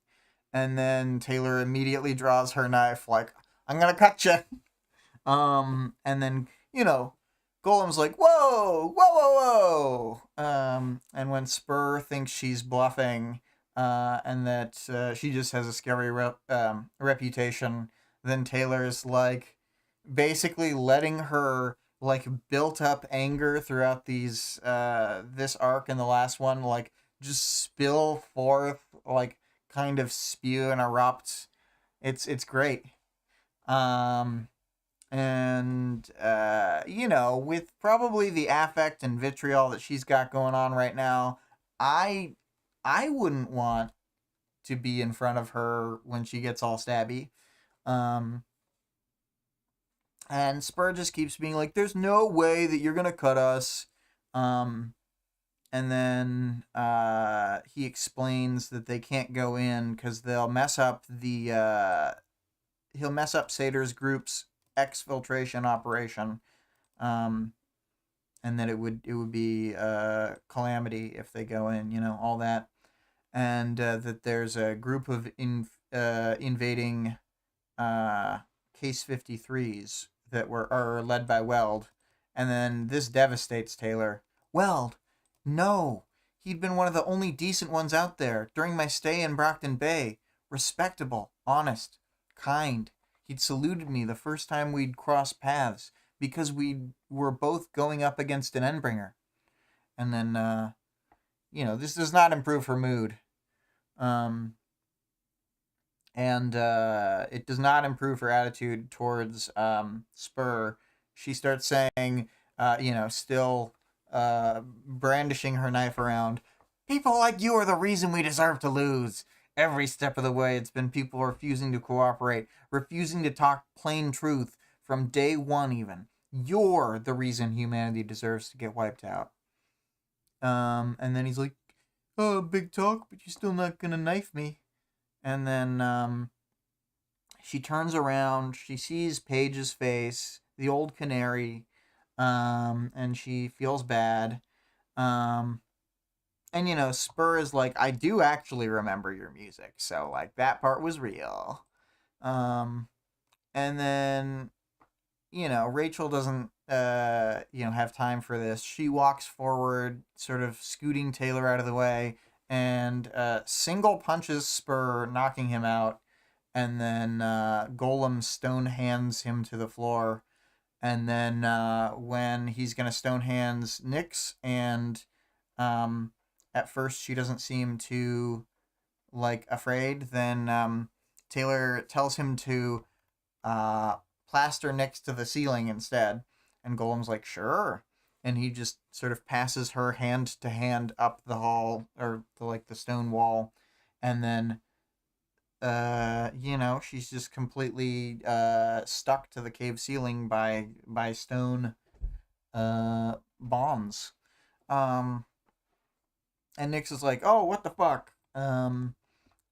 And then Taylor immediately draws her knife, like, I'm going to cut you. And then, Golem's like, whoa, whoa, whoa, whoa. And when Spur thinks she's bluffing, and that she just has a scary reputation, then Taylor's like basically letting her like built up anger throughout these this arc and the last one like just spill forth, like kind of spew and erupt. It's great. And with probably the affect and vitriol that she's got going on right now, I wouldn't want to be in front of her when she gets all stabby. And Spur just keeps being like, there's no way that you're gonna cut us. And then he explains that they can't go in because they'll mess up he'll mess up Sator's group's exfiltration operation. And that it would be a calamity if they go in, all that. And that there's a group of invading Case 53s that are led by Weld. And then this devastates Taylor. Weld? No. He'd been one of the only decent ones out there during my stay in Brockton Bay. Respectable, honest, kind. He'd saluted me the first time we'd crossed paths because we were both going up against an Endbringer. And then, this does not improve her mood. And it does not improve her attitude towards Spur. She starts saying, still brandishing her knife around, people like you are the reason we deserve to lose. Every step of the way, it's been people refusing to cooperate, refusing to talk plain truth from day one even. You're the reason humanity deserves to get wiped out. And then he's like, oh, big talk, but you're still not gonna knife me. And then she turns around, she sees Paige's face, the old canary, and she feels bad. And, Spur is like, I do actually remember your music, so, like, that part was real. And then, Rachel doesn't, have time for this. She walks forward, sort of scooting Taylor out of the way, and single punches Spur, knocking him out. And then Golem stone hands him to the floor. And then when he's going to stone hands Nyx, and at first she doesn't seem too, afraid, then Taylor tells him to plaster Nyx to the ceiling instead. And Golem's like, sure. And he just sort of passes her hand to hand up the hall, or the stone wall. And then, she's just completely stuck to the cave ceiling by stone bonds. And Nyx is like, oh, what the fuck? And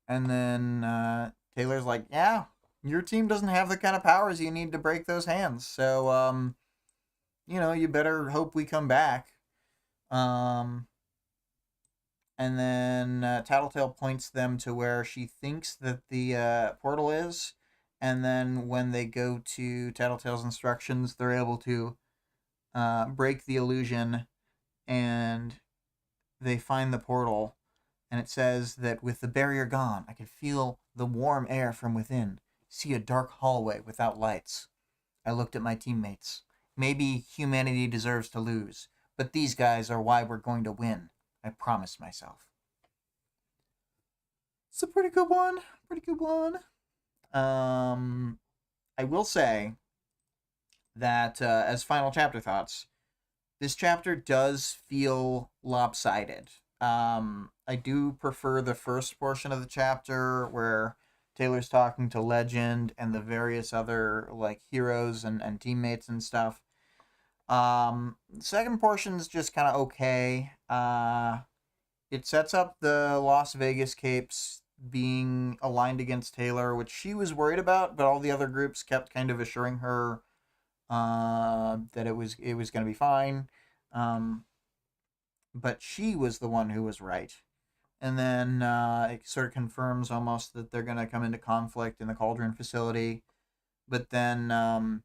then Taylor's like, yeah, your team doesn't have the kind of powers you need to break those hands. So, you better hope we come back. And then Tattletale points them to where she thinks that the portal is. And then when they go to Tattletale's instructions, they're able to break the illusion, and they find the portal. And it says that with the barrier gone, I could feel the warm air from within, see a dark hallway without lights. I looked at my teammates. Maybe humanity deserves to lose, but these guys are why we're going to win. I promised myself. It's a pretty good one. Pretty good one. I will say that as final chapter thoughts, this chapter does feel lopsided. I do prefer the first portion of the chapter where Taylor's talking to Legend and the various other like heroes and teammates and stuff. Second portion's just kind of okay. It sets up the Las Vegas Capes being aligned against Taylor, which she was worried about, but all the other groups kept kind of assuring her that it was going to be fine. But she was the one who was right. And then it sort of confirms almost that they're going to come into conflict in the Cauldron facility. But then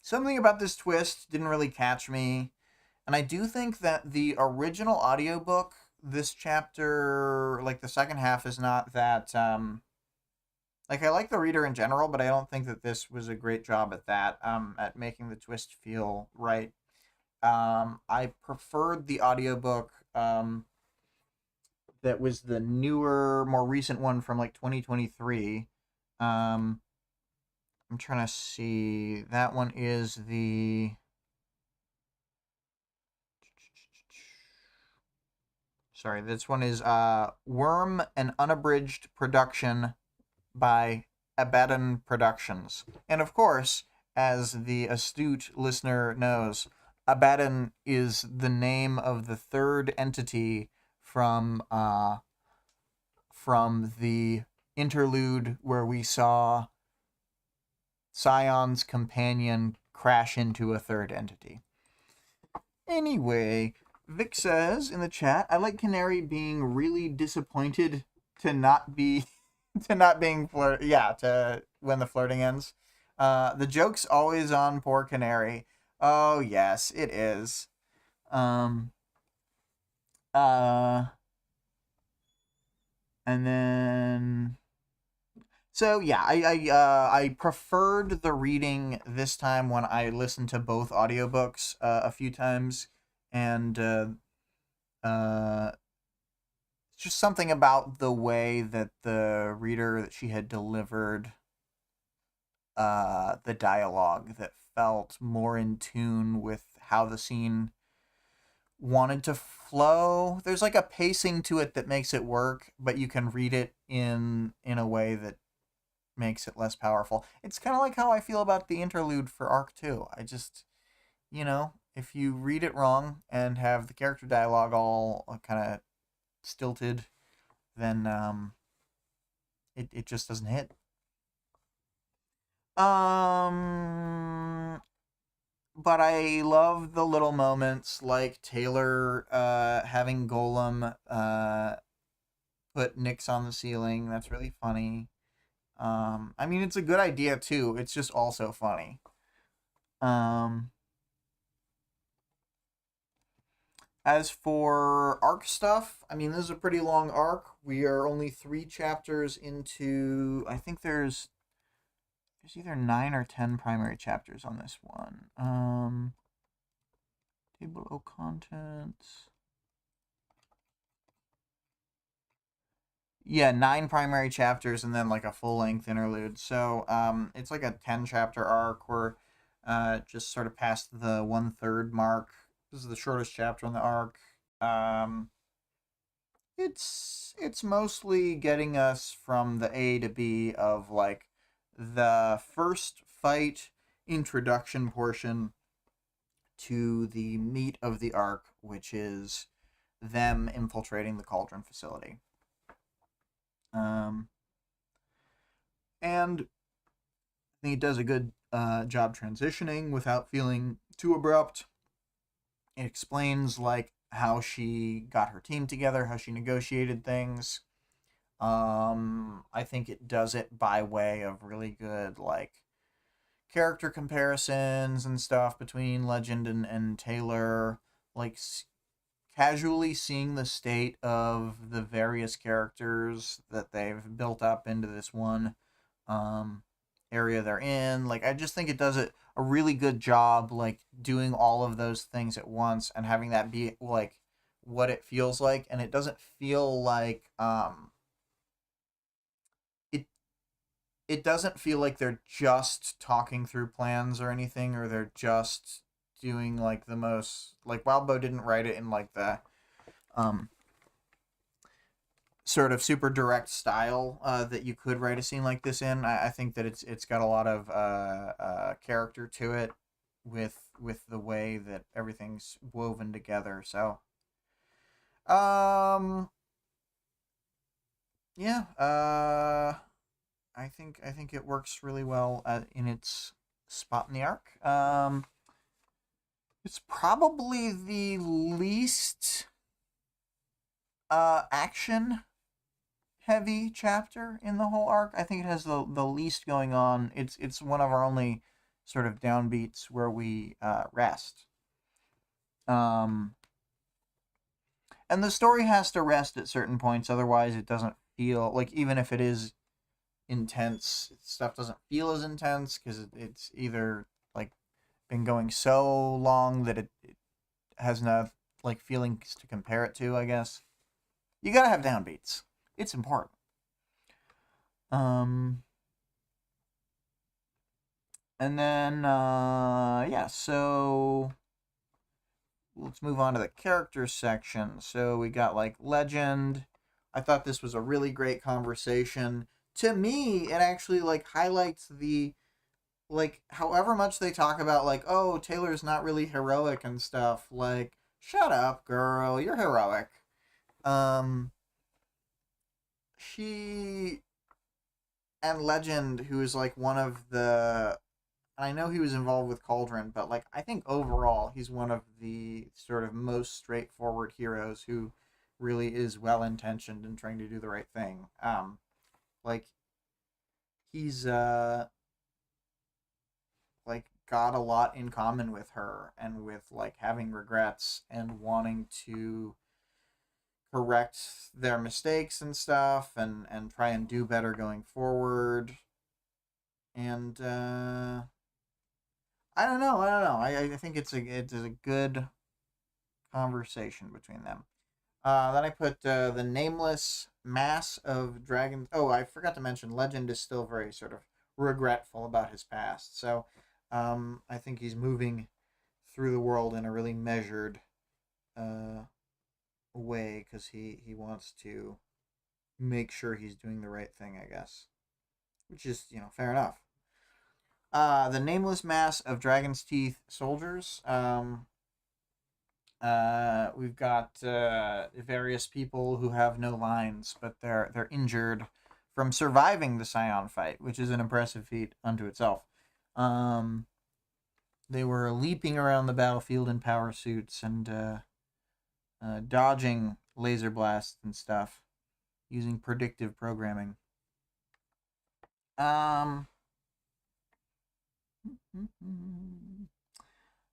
something about this twist didn't really catch me. And I do think that the original audiobook, this chapter, like the second half, is not that. Like, I like the reader in general, but I don't think that this was a great job at that, at making the twist feel right. I preferred the audiobook that was the newer, more recent one from like 2023. I'm trying to see. That one is the. Sorry, this one is Worm, an unabridged production by Abaddon Productions. And of course, as the astute listener knows, Abaddon is the name of the third entity from the interlude where we saw Scion's companion crash into a third entity. Anyway, Vic says in the chat, I like Canary being really disappointed to not be to not being to when the flirting ends. The joke's always on poor Canary. Oh yes, it is. And then so yeah, I preferred the reading this time when I listened to both audiobooks a few times, and just something about the way that the reader that she had delivered the dialogue that felt more in tune with how the scene wanted to flow. There's like a pacing to it that makes it work, but you can read it in a way that makes it less powerful. It's kind of like how I feel about the interlude for Arc 2. I just, if you read it wrong and have the character dialogue all kind of stilted, then it just doesn't hit. But I love the little moments like Taylor having Golem put Nyx on the ceiling. That's really funny. I mean, it's a good idea too. It's just also funny. As for arc stuff, I mean, this is a pretty long arc. We are only 3 chapters into. I think there's either 9 or 10 primary chapters on this one. Table of contents. Yeah, 9 primary chapters and then like a full-length interlude. So it's like a 10-chapter arc. We're just sort of past the 1/3 mark. This is the shortest chapter on the arc. It's mostly getting us from the A to B of like the first fight introduction portion to the meat of the arc, which is them infiltrating the Cauldron facility. And I think it does a good job transitioning without feeling too abrupt. It explains like how she got her team together, how she negotiated things. I think it does it by way of really good like character comparisons and stuff between Legend and Taylor, like casually seeing the state of the various characters that they've built up into this one area they're in. Like, I just think it does a really good job, like, doing all of those things at once and having that be, like, what it feels like, and it doesn't feel like it it doesn't feel like they're just talking through plans or anything, or they're just doing like the most, like Wildbow didn't write it in like the um sort of super direct style that you could write a scene like this in. I think that it's got a lot of character to it with the way that everything's woven together. So um yeah, I think it works really well in its spot in the arc. It's probably the least action heavy chapter in the whole arc. I think it has the least going on. It's one of our only sort of downbeats where we rest. And the story has to rest at certain points, otherwise it doesn't feel like, even if it is intense, stuff doesn't feel as intense because it's either like been going so long that it has enough like feelings to compare it to. I guess you gotta have downbeats. It's important. And then yeah, so let's move on to the character section. So we got like legend. I thought this was a really great conversation. To me, it actually like highlights the, like, however much they talk about like, oh, Taylor's not really heroic and stuff, like, shut up, girl, you're heroic. She and Legend, who is like one of the, I know he was involved with Cauldron, but like I think overall he's one of the sort of most straightforward heroes who really is well intentioned and trying to do the right thing. Like he's like got a lot in common with her, and with like having regrets and wanting to correct their mistakes and stuff, and try and do better going forward. And I don't know. I think it's a good conversation between them. Then I put the nameless mass of dragons. Oh, I forgot to mention, Legend is still very sort of regretful about his past. So I think he's moving through the world in a really measured way, because he wants to make sure he's doing the right thing, I guess. Which is, fair enough. The nameless mass of dragon's teeth soldiers. We've got various people who have no lines, but they're injured from surviving the Scion fight, which is an impressive feat unto itself. They were leaping around the battlefield in power suits and dodging laser blasts and stuff using predictive programming.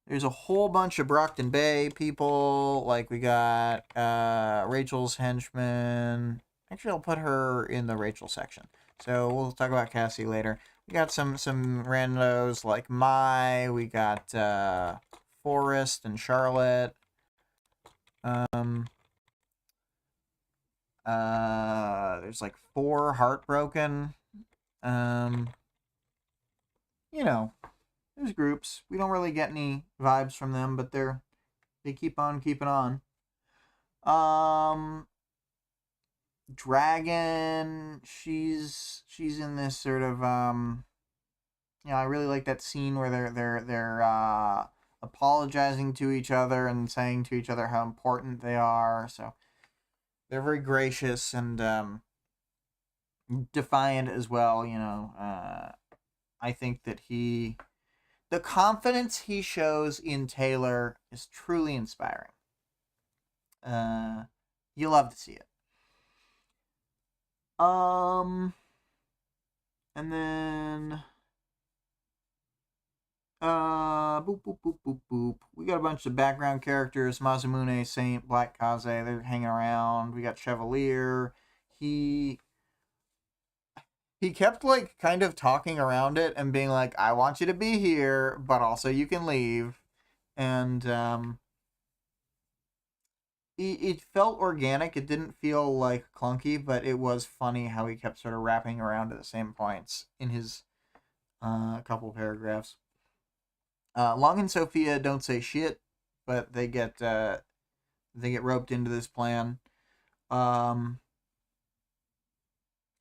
There's a whole bunch of Brockton Bay people. Like we got Rachel's henchman. Actually, I'll put her in the Rachel section. So we'll talk about Cassie later. We got some randos like Mai. We got Forrest and Charlotte. There's like 4 heartbroken. There's groups. We don't really get any vibes from them, but they keep on keeping on. Dragon, she's in this sort of I really like that scene where they're apologizing to each other and saying to each other how important they are. So they're very gracious and defiant as well. I think that the confidence he shows in Taylor is truly inspiring. You love to see it. And then boop boop boop boop boop. We got a bunch of background characters: Mazamune, Saint, Black Kaze. They're hanging around. We got Chevalier. He kept like kind of talking around it and being like, I want you to be here, but also you can leave. And it felt organic. It didn't feel like clunky, but it was funny how he kept sort of wrapping around at the same points in his couple paragraphs. Long and Sophia don't say shit, but they get roped into this plan. Um,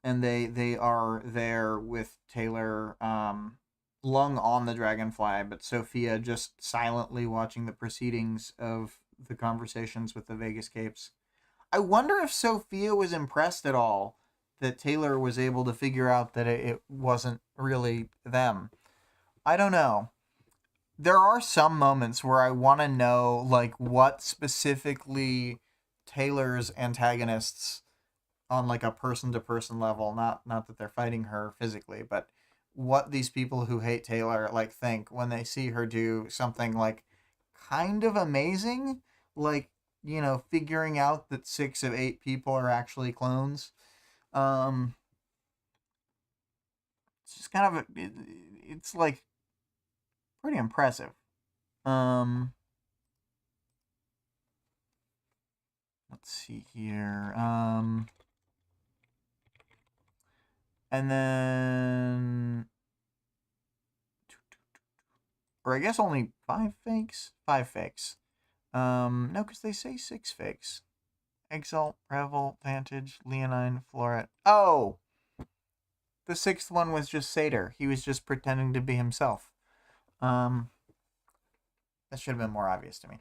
and they are there with Taylor, Lung on the dragonfly, but Sophia just silently watching the proceedings of the conversations with the Vegas Capes. I wonder if Sophia was impressed at all that Taylor was able to figure out that it wasn't really them. I don't know. There are some moments where I want to know, like, what specifically Taylor's antagonists on like a person to person level, not that they're fighting her physically, but what these people who hate Taylor like think when they see her do something like kind of amazing, like, figuring out that 6 of 8 people are actually clones. Um it's just kind of it's like pretty impressive. Um let's see here. And then, or I guess only 5 fakes? 5 fakes. No, because they say 6 fakes. Exalt, Revel, Vantage, Leonine, Floret. Oh! The 6th one was just Satyr. He was just pretending to be himself. That should have been more obvious to me.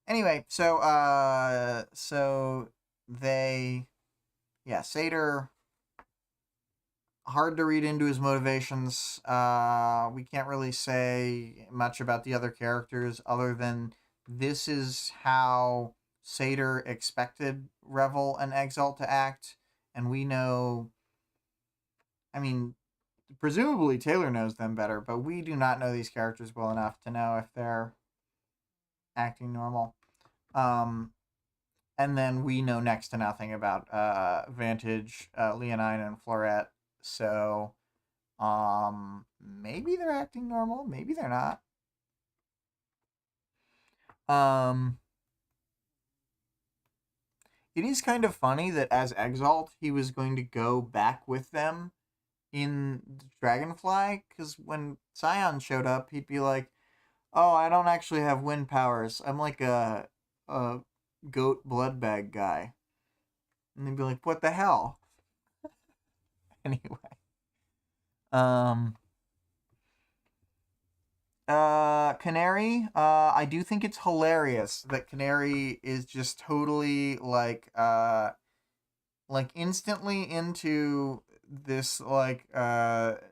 Anyway, so they, Satyr, hard to read into his motivations. We can't really say much about the other characters other than this is how Satyr expected Revel and Exalt to act, and we know, I mean, presumably Taylor knows them better, but we do not know these characters well enough to know if they're acting normal. And then we know next to nothing about Vantage, Leonine, and Floret. So, maybe they're acting normal, maybe they're not. It is kind of funny that as Exalt, he was going to go back with them in Dragonfly, because when Scion showed up, he'd be like, "Oh, I don't actually have wind powers. I'm like a goat blood bag guy," and they'd be like, "What the hell?" Anyway, um, Canary. I do think it's hilarious that Canary is just totally like instantly into this like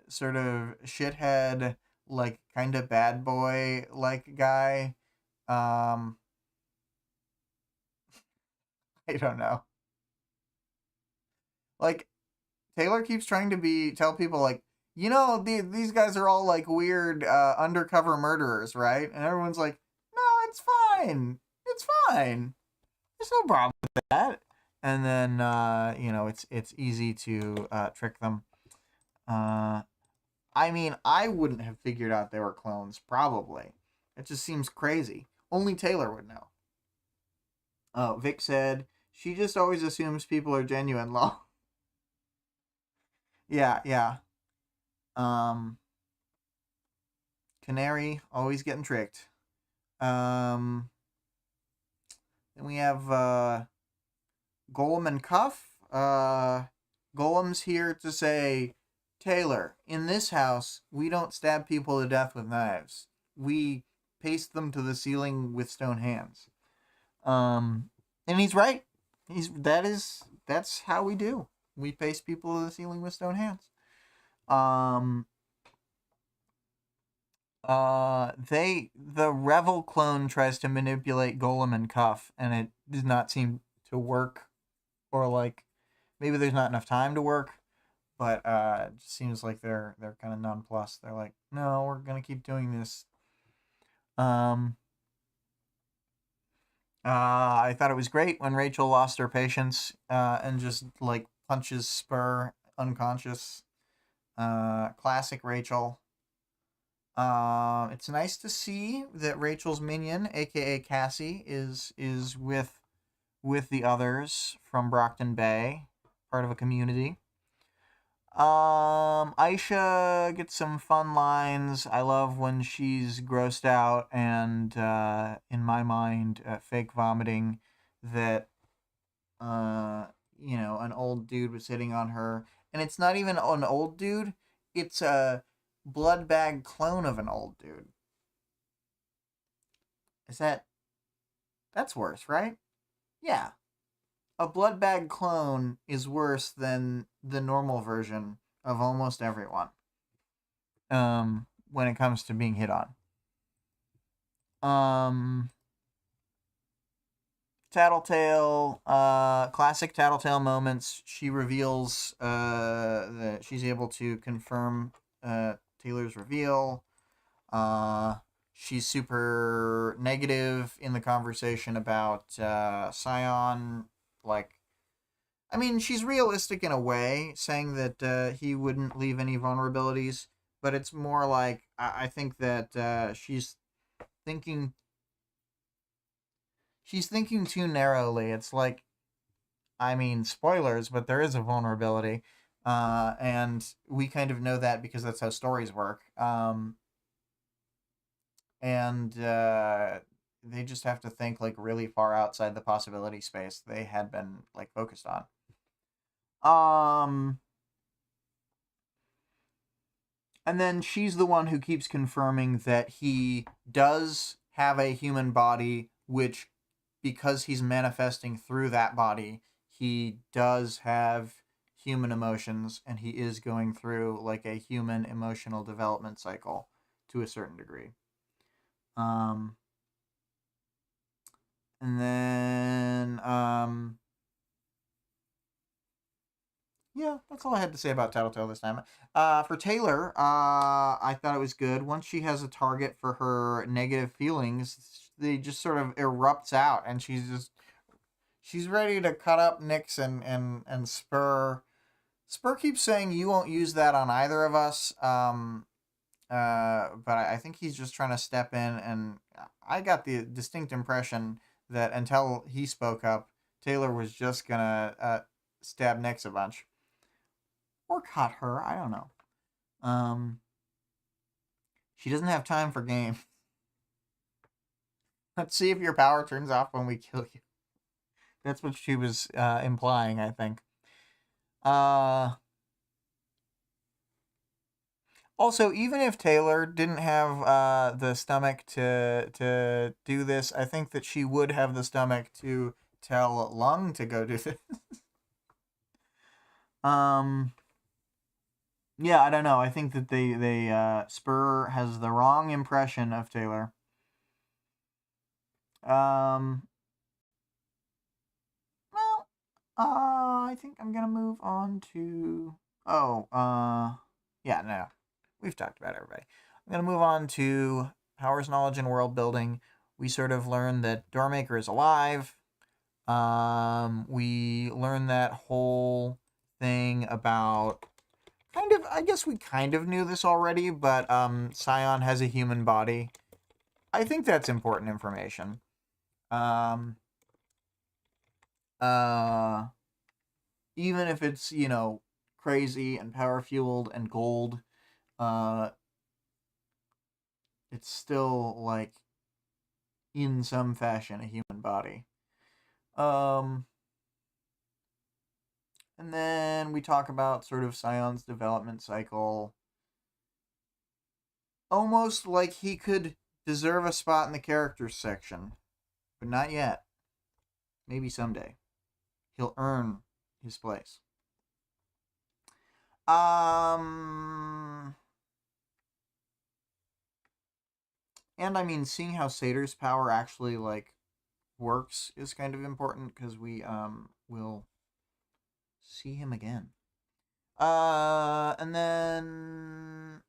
sort of shithead, like kind of bad boy like guy. um I don't know, like Taylor keeps trying to tell people like, these guys are all like weird undercover murderers, right? And everyone's like, no, it's fine, there's no problem with that. And then it's easy to trick them. I mean, I wouldn't have figured out they were clones, probably. It just seems crazy. Only Taylor would know. Vic said, she just always assumes people are genuine, lol. Yeah, yeah. Um, Canary, always getting tricked. Um, then we have Golem and Cuff. Golem's here to say, Taylor, in this house, we don't stab people to death with knives. We paste them to the ceiling with stone hands. And he's right. That's how we do. We paste people to the ceiling with stone hands. The Revel clone tries to manipulate Golem and Cuff, and it does not seem to work, or like maybe there's not enough time to work, but it just seems like they're kind of nonplussed. They're like, no, we're gonna keep doing this. I thought it was great when Rachel lost her patience and just like punches Spur unconscious. Classic Rachel. It's nice to see that Rachel's minion, aka Cassie, is with with the others from Brockton Bay, part of a community. Aisha gets some fun lines. I love when she's grossed out and, in my mind, fake vomiting that, an old dude was hitting on her. And it's not even an old dude, it's a blood bag clone of an old dude. That's worse, right? Yeah. A blood bag clone is worse than the normal version of almost everyone. When it comes to being hit on. Tattletale, classic Tattletale moments. She reveals that she's able to confirm Taylor's reveal. She's super negative in the conversation about Scion. She's realistic in a way, saying that he wouldn't leave any vulnerabilities, but it's more like I think that she's thinking too narrowly. It's like, spoilers, but there is a vulnerability, and we kind of know that because that's how stories work. And they just have to think like really far outside the possibility space they had been like focused on. And then she's the one who keeps confirming that he does have a human body, which, because he's manifesting through that body, he does have human emotions, and he is going through like a human emotional development cycle to a certain degree. And then, yeah, that's all I had to say about Tattletale this time. For Taylor, I thought it was good. Once she has a target for her negative feelings, they just sort of erupts out, and she's ready to cut up Nyx and Spur. Spur keeps saying you won't use that on either of us. But I think he's just trying to step in, and I got the distinct impression that until he spoke up, Taylor was just gonna stab Nyx a bunch. Or cut her, I don't know. She doesn't have time for games. Let's see if your power turns off when we kill you. That's what she was implying, I think. Also, even if Taylor didn't have the stomach to do this, I think that she would have the stomach to tell Lung to go do this. Yeah, I don't know. I think that they Spur has the wrong impression of Taylor. I think I'm gonna move on to. Yeah, no, we've talked about everybody. I'm gonna move on to powers, knowledge, and world building. We sort of learn that Doormaker is alive. We learn that whole thing about. I guess we kind of knew this already, but Scion has a human body. I think that's important information. Even if it's, crazy and power fueled and gold, it's still like in some fashion a human body. And then we talk about sort of Scion's development cycle. Almost like he could deserve a spot in the characters section, but not yet. Maybe someday. He'll earn his place. And seeing how Sator's power actually like works is kind of important because we will see him again. And then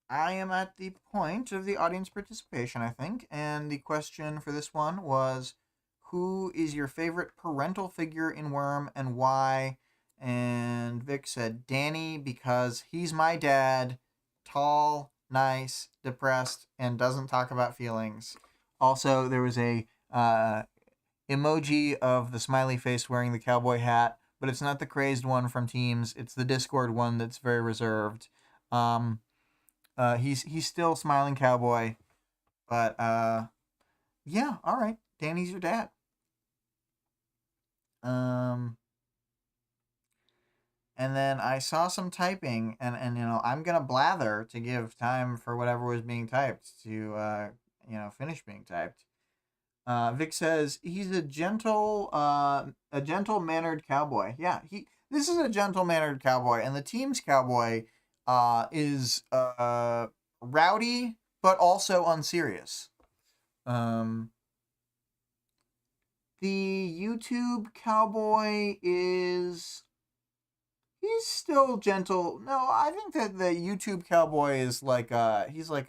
I am at the point of the audience participation, I think, and the question for this one was, who is your favorite parental figure in Worm and why? And Vic said Danny because he's my dad, tall, nice, depressed, and doesn't talk about feelings. Also, there was a emoji of the smiley face wearing the cowboy hat, but it's not the crazed one from Teams. It's the Discord one that's very reserved. He's still smiling cowboy, but yeah, all right. Danny's your dad. And then I saw some typing, and I'm gonna blather to give time for whatever was being typed to finish being typed. Vic says he's a gentle mannered cowboy. Yeah, this is a gentle mannered cowboy, and the Team's cowboy is rowdy but also unserious. The YouTube cowboy he's still gentle. No, I think that the YouTube cowboy is he's like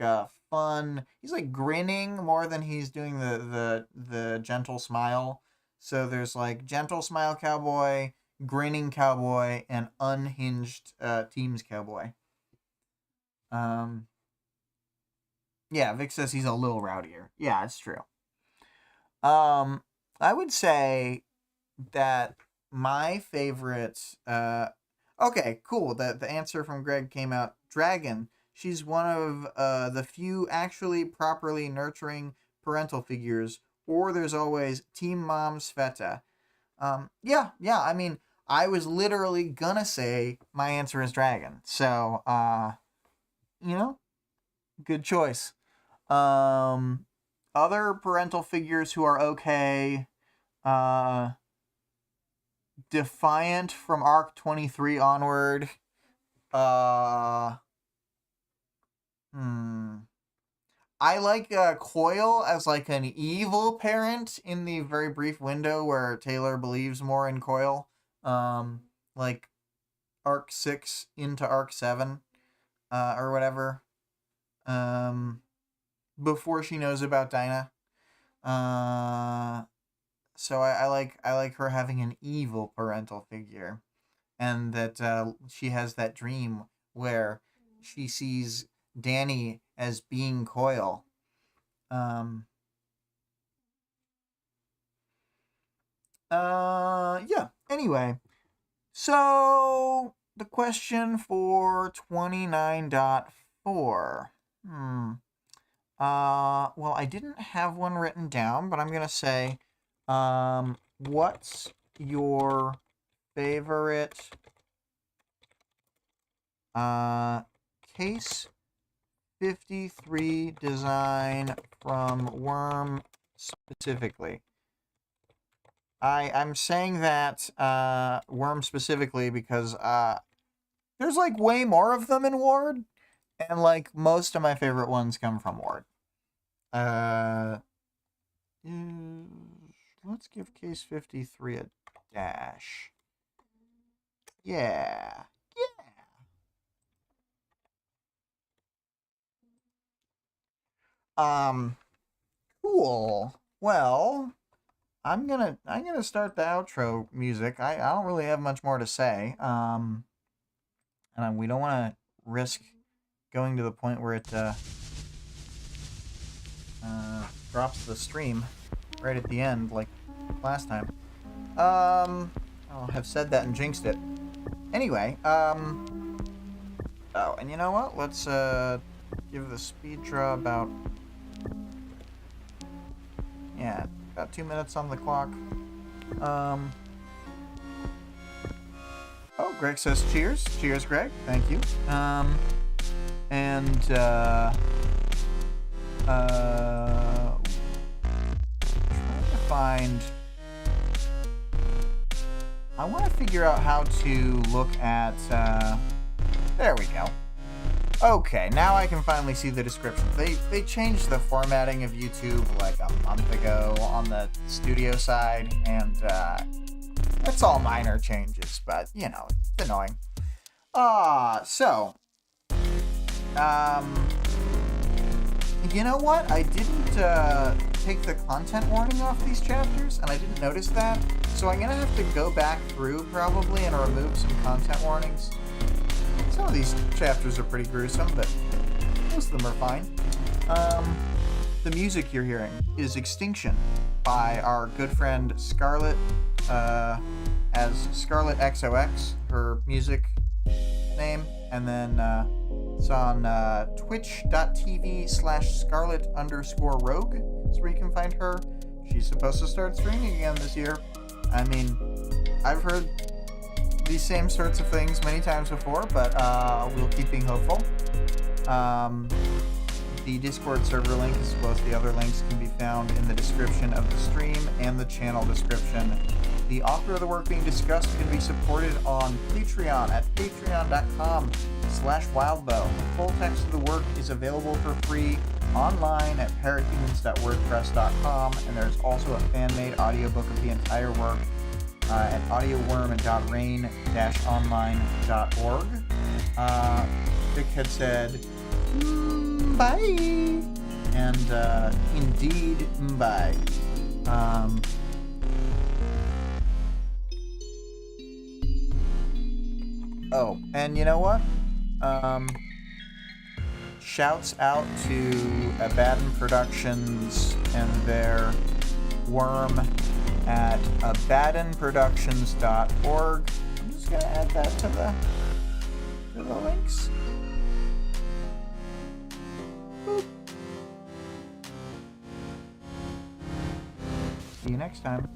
grinning more than he's doing the gentle smile. So there's like gentle smile cowboy, grinning cowboy, and unhinged Teams cowboy. Yeah, Vic says he's a little rowdier. Yeah, it's true. I would say that my favorite okay, cool. The answer from Greg came out. Dragon. She's one of the few actually properly nurturing parental figures. Or there's always Team Mom Sveta. Yeah. I mean, I was literally gonna say my answer is Dragon. So, good choice. Other parental figures who are okay. Defiant from Arc 23 onward. I like Coil as like an evil parent in the very brief window where Taylor believes more in Coil. Like Arc 6 into Arc 7 or whatever. Before she knows about Dinah. So I like her having an evil parental figure, and that she has that dream where she sees Danny as being Coil. Yeah. Anyway, so the question for 29.4. Well, I didn't have one written down, but I'm gonna say. What's your favorite Case 53 design from Worm specifically? I'm saying that Worm specifically because there's like way more of them in Ward, and like most of my favorite ones come from Ward. Let's give Case 53 a dash. Yeah. Cool. Well, I'm gonna start the outro music. I don't really have much more to say. And we don't want to risk going to the point where it drops the stream right at the end, like last time. I'll have said that and jinxed it. Anyway, oh, and you know what? Let's give the speed draw about 2 minutes on the clock. Oh, Greg says cheers. Cheers, Greg. Thank you. And I want to figure out how to look at there we go. Okay, now I can finally see the description. They changed the formatting of YouTube like a month ago on the studio side, and it's all minor changes, but it's annoying. So you know what? I didn't take the content warning off these chapters, and I didn't notice that. So I'm gonna have to go back through probably and remove some content warnings. Some of these chapters are pretty gruesome, but most of them are fine. The music you're hearing is Extinction by our good friend Scarlett, as ScarlettXOX, her music name, and then it's on twitch.tv/Scarlett_Rogue is where you can find her. She's supposed to start streaming again this year. I mean, I've heard these same sorts of things many times before, but we'll keep being hopeful. The Discord server link, as well as the other links, can be found in the description of the stream and the channel description. The author of the work being discussed can be supported on Patreon at patreon.com/wildbow. The full text of the work is available for free online at parrothumans.wordpress.com, and there's also a fan-made audiobook of the entire work at audioworm.rain-online.org. Vic had said, bye! And indeed, bye. Oh, and you know what? Shouts out to Abaddon Productions and their worm at abaddonproductions.org. I'm just gonna add that to the links. Boop. See you next time.